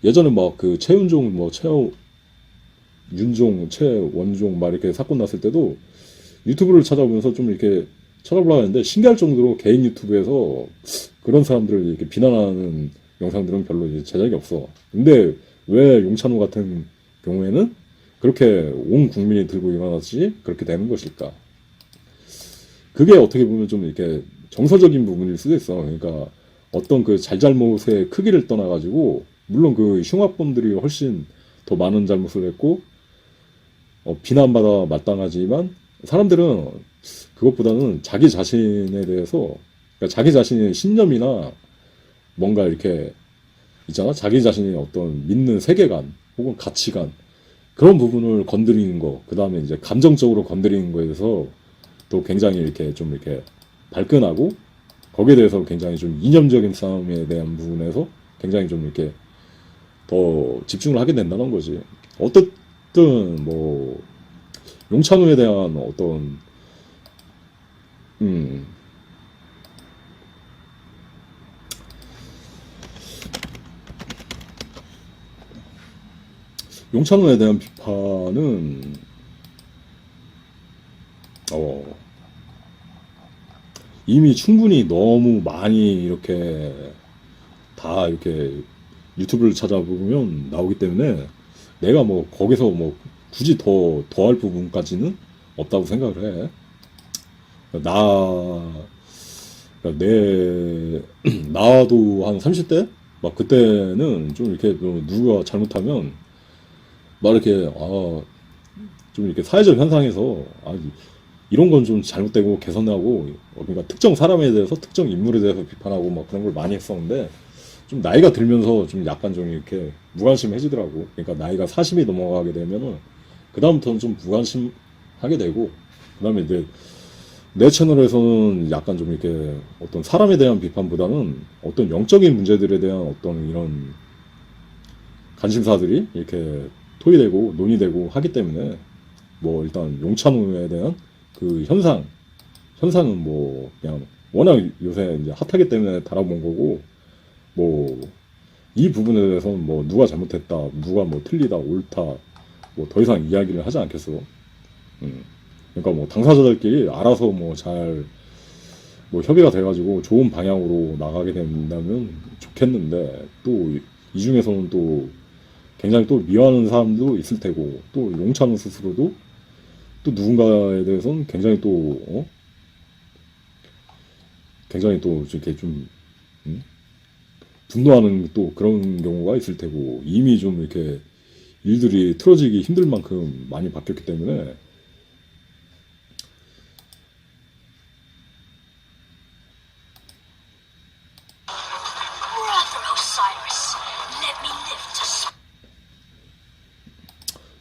예전에 막 그 최윤종 뭐 윤종, 최원종 막 이렇게 사건 났을 때도 유튜브를 찾아보면서 좀 이렇게 찾아보려고 했는데 신기할 정도로 개인 유튜브에서 그런 사람들을 이렇게 비난하는 영상들은 별로 이제 제작이 없어. 근데 왜 용찬호 같은 경우에는 그렇게 온 국민이 들고 일어났지 그렇게 되는 것일까? 그게 어떻게 보면 좀 이렇게 정서적인 부분일 수도 있어. 그러니까 어떤 그 잘잘못의 크기를 떠나가지고 물론 그 흉악범들이 훨씬 더 많은 잘못을 했고 비난받아 마땅하지만 사람들은 그것보다는 자기 자신에 대해서, 그러니까 자기 자신의 신념이나 뭔가 이렇게 있잖아. 자기 자신의 어떤 믿는 세계관 혹은 가치관, 그런 부분을 건드리는 거, 그 다음에 이제 감정적으로 건드리는 거에 대해서 또 굉장히 이렇게 좀 이렇게 발끈하고, 거기에 대해서 굉장히 좀 이념적인 싸움에 대한 부분에서 굉장히 좀 이렇게 더 집중을 하게 된다는 거지. 어쨌든 뭐 용찬우에 대한 어떤 음 용찬우에 대한 비판은 이미 충분히 너무 많이 이렇게 다 이렇게 유튜브를 찾아보면 나오기 때문에 내가 뭐 거기서 뭐 굳이 더할 부분까지는 없다고 생각을 해. 나, 그러니까 나도 한 30대? 막 그때는 좀 이렇게 뭐 누가 잘못하면 막 이렇게, 좀 이렇게 사회적 현상에서, 이런 건 좀 잘못되고 개선하고, 그러니까 특정 사람에 대해서, 특정 인물에 대해서 비판하고 막 그런 걸 많이 했었는데, 좀 나이가 들면서 좀 약간 좀 이렇게 무관심해지더라고. 그러니까 나이가 40이 넘어가게 되면은 그다음부터는 좀 무관심하게 되고, 그다음에 이제 내 채널에서는 약간 좀 이렇게 어떤 사람에 대한 비판보다는 어떤 영적인 문제들에 대한 어떤 이런 관심사들이 이렇게 토의되고 논의되고 하기 때문에, 뭐 일단 용찬우에 대한 그 현상은 뭐 그냥 워낙 요새 이제 핫하기 때문에 달아본 거고, 뭐 이 부분에 대해서는 뭐 누가 잘못했다, 누가 뭐 틀리다, 옳다, 뭐 더 이상 이야기를 하지 않겠어. 그러니까 뭐 당사자들끼리 알아서 뭐 잘 뭐 협의가 돼가지고 좋은 방향으로 나가게 된다면 좋겠는데, 또 이 중에서는 또 굉장히 또 미워하는 사람도 있을 테고, 또 용찬우 스스로도 또 누군가에 대해서는 굉장히 또 굉장히 또 이렇게 좀 분노하는 또 그런 경우가 있을 테고, 이미 좀 이렇게 일들이 틀어지기 힘들 만큼 많이 바뀌었기 때문에, Brother Osiris, let me live to see.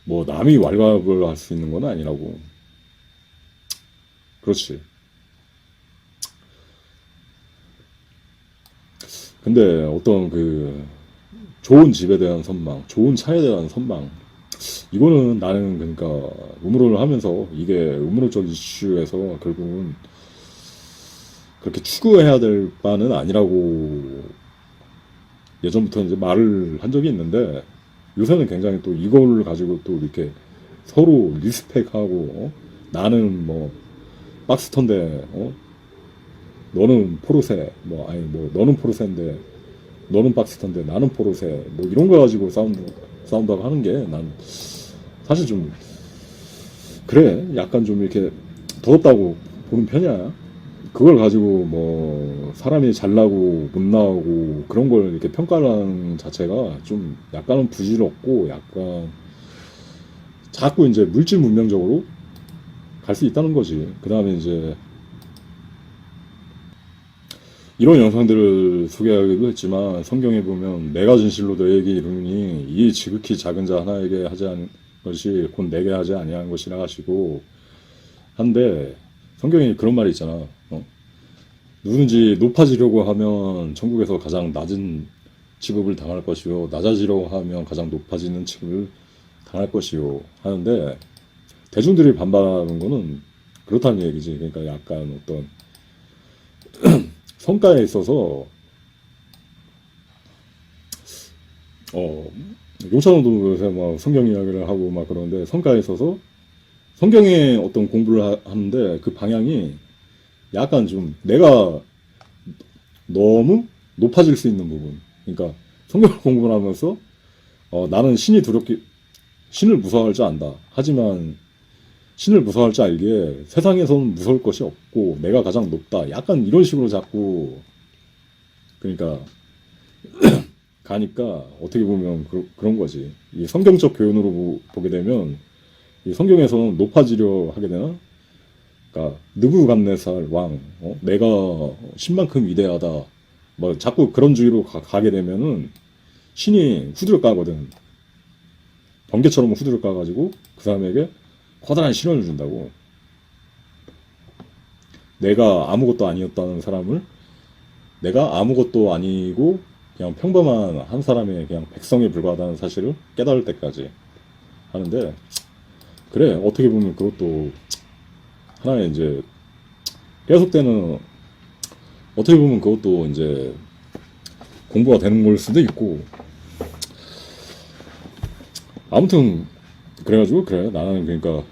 뭐 남이 왈가왈부를 할 수 있는 건 아니라고. 그렇지. 근데 어떤 그 좋은 집에 대한 선망, 좋은 차에 대한 선망, 이거는 나는 그러니까 음모론을 하면서 이게 음모론적 이슈에서 결국은 그렇게 추구해야 될 바는 아니라고 예전부터 이제 말을 한 적이 있는데, 요새는 굉장히 또 이걸 가지고 또 이렇게 서로 리스펙하고, 나는 뭐 박스턴데 너는 포르쉐, 뭐 아니 뭐 너는 포르쉐인데 너는 박스턴데 나는 포르쉐, 뭐 이런 거 가지고 싸운다고 하는 게 난 사실 좀 그래, 약간 좀 이렇게 더럽다고 보는 편이야. 그걸 가지고 뭐 사람이 잘나고 못나고 그런 걸 이렇게 평가하는 자체가 좀 약간은 부질없고, 약간 자꾸 이제 물질 문명적으로 갈 수 있다는 거지. 그 다음에 이제 이런 영상들을 소개하기도 했지만, 성경에 보면 내가 진실로 너에게 이르노니 이 지극히 작은 자 하나에게 하지 않은 것이 곧 내게 하지 아니한 것이라 하시고 한데, 성경에 그런 말이 있잖아. 누군지 높아지려고 하면 천국에서 가장 낮은 취급을 당할 것이요, 낮아지려고 하면 가장 높아지는 취급을 당할 것이요 하는데, 대중들이 반발하는 거는 그렇다는 얘기지. 그러니까 약간 어떤 성과에 있어서 용찬호도 요새 막 성경 이야기를 하고 막 그러는데, 성과에 있어서 성경의 어떤 공부를 하는데 그 방향이 약간 좀 내가 너무 높아질 수 있는 부분. 그러니까 성경을 공부를 하면서 나는 신을 무서워할 줄 안다. 하지만 신을 무서워할 줄 알기에 세상에서는 무서울 것이 없고 내가 가장 높다. 약간 이런 식으로 자꾸, 그러니까 가니까 어떻게 보면 그런 거지. 이 성경적 교훈으로 보게 되면 이 성경에서는 높아지려 하게 되나? 그러니까 느부갓네살 왕, 내가 신만큼 위대하다. 뭐 자꾸 그런 주의로 가게 되면은 신이 후드를 까거든. 번개처럼 후드를 까가지고 그 사람에게 커다란 신원을 준다고. 내가 아무것도 아니었다는 사람을 내가 아무것도 아니고 그냥 평범한 한 사람의 그냥 백성에 불과하다는 사실을 깨달을 때까지 하는데, 그래 어떻게 보면 그것도 하나의 이제 계속되는, 어떻게 보면 그것도 이제 공부가 되는 걸 수도 있고. 아무튼 그래가지고 그래 나는 그러니까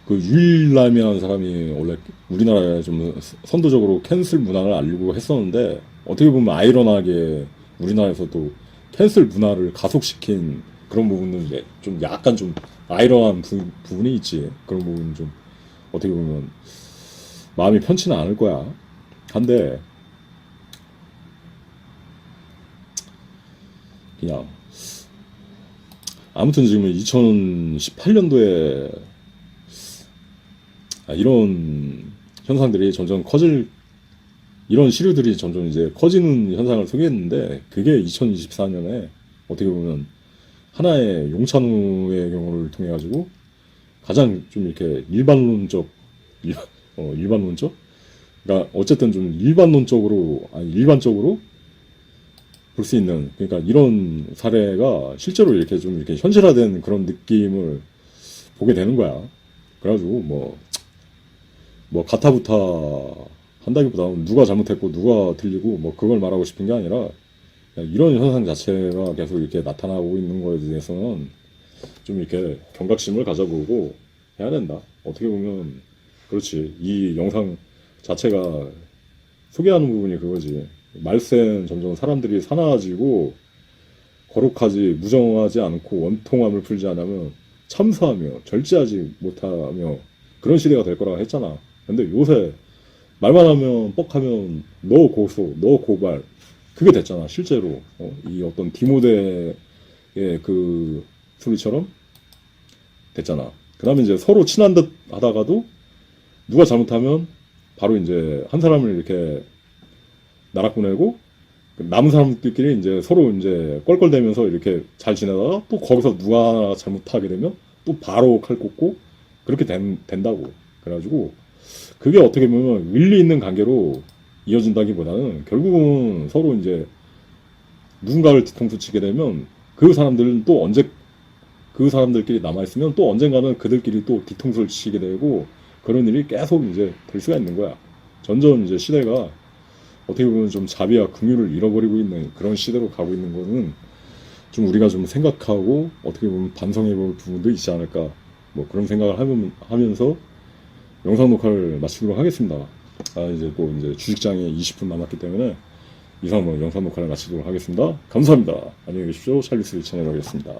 그 유일남이라는 사람이 원래 우리나라에 좀 선도적으로 캔슬 문화를 알리고 했었는데, 어떻게 보면 아이러니하게 우리나라에서도 캔슬 문화를 가속시킨 그런 부분은 이제 좀 약간 좀 아이러니한 부분이 있지. 그런 부분은 좀 어떻게 보면 마음이 편치는 않을 거야. 한데 그냥 아무튼 지금 2018년도에 이런 현상들이 점점 이런 시류들이 점점 이제 커지는 현상을 소개했는데, 그게 2024년에 어떻게 보면 하나의 용찬우의 경우를 통해 가지고 가장 좀 이렇게 일반론적, 그러니까 어쨌든 좀 일반적으로 볼 수 있는, 그러니까 이런 사례가 실제로 이렇게 좀 이렇게 현실화된 그런 느낌을 보게 되는 거야. 그래가지고 뭐 가타부타 한다기보다는 누가 잘못했고 누가 틀리고 뭐 그걸 말하고 싶은 게 아니라, 이런 현상 자체가 계속 이렇게 나타나고 있는 거에 대해서는 좀 이렇게 경각심을 가져보고 해야 된다. 어떻게 보면 그렇지. 이 영상 자체가 소개하는 부분이 그거지. 말세는 점점 사람들이 사나워지고 거룩하지 무정하지 않고 원통함을 풀지 않으면 참사하며 절제하지 못하며 그런 시대가 될 거라고 했잖아. 근데 요새 말만 하면 뻑하면 너 고소, 너 고발, 그게 됐잖아 실제로. 이 어떤 디모데의 그 소리처럼 됐잖아. 그 다음에 이제 서로 친한 듯 하다가도 누가 잘못하면 바로 이제 한 사람을 이렇게 나락보내고 남은 사람들끼리 이제 서로 이제 껄껄대면서 이렇게 잘 지내다가 또 거기서 누가 잘못하게 되면 또 바로 칼 꽂고 그렇게 된다고. 그래가지고 그게 어떻게 보면 일리 있는 관계로 이어진다기보다는 결국은 서로 이제 누군가를 뒤통수 치게 되면 그 사람들은 또 언제 그 사람들끼리 남아있으면 또 언젠가는 그들끼리 또 뒤통수를 치게 되고 그런 일이 계속 이제 될 수가 있는 거야. 점점 이제 시대가 어떻게 보면 좀 자비와 긍휼을 잃어버리고 있는 그런 시대로 가고 있는 거는 좀 우리가 좀 생각하고 어떻게 보면 반성해 볼 부분도 있지 않을까, 뭐 그런 생각을 하면서 영상 녹화를 마치도록 하겠습니다. 이제 또 이제 주식장에 20분 남았기 때문에 이상 영상 녹화를 마치도록 하겠습니다. 감사합니다. 안녕히 계십시오. 찰리스 채널이었습니다.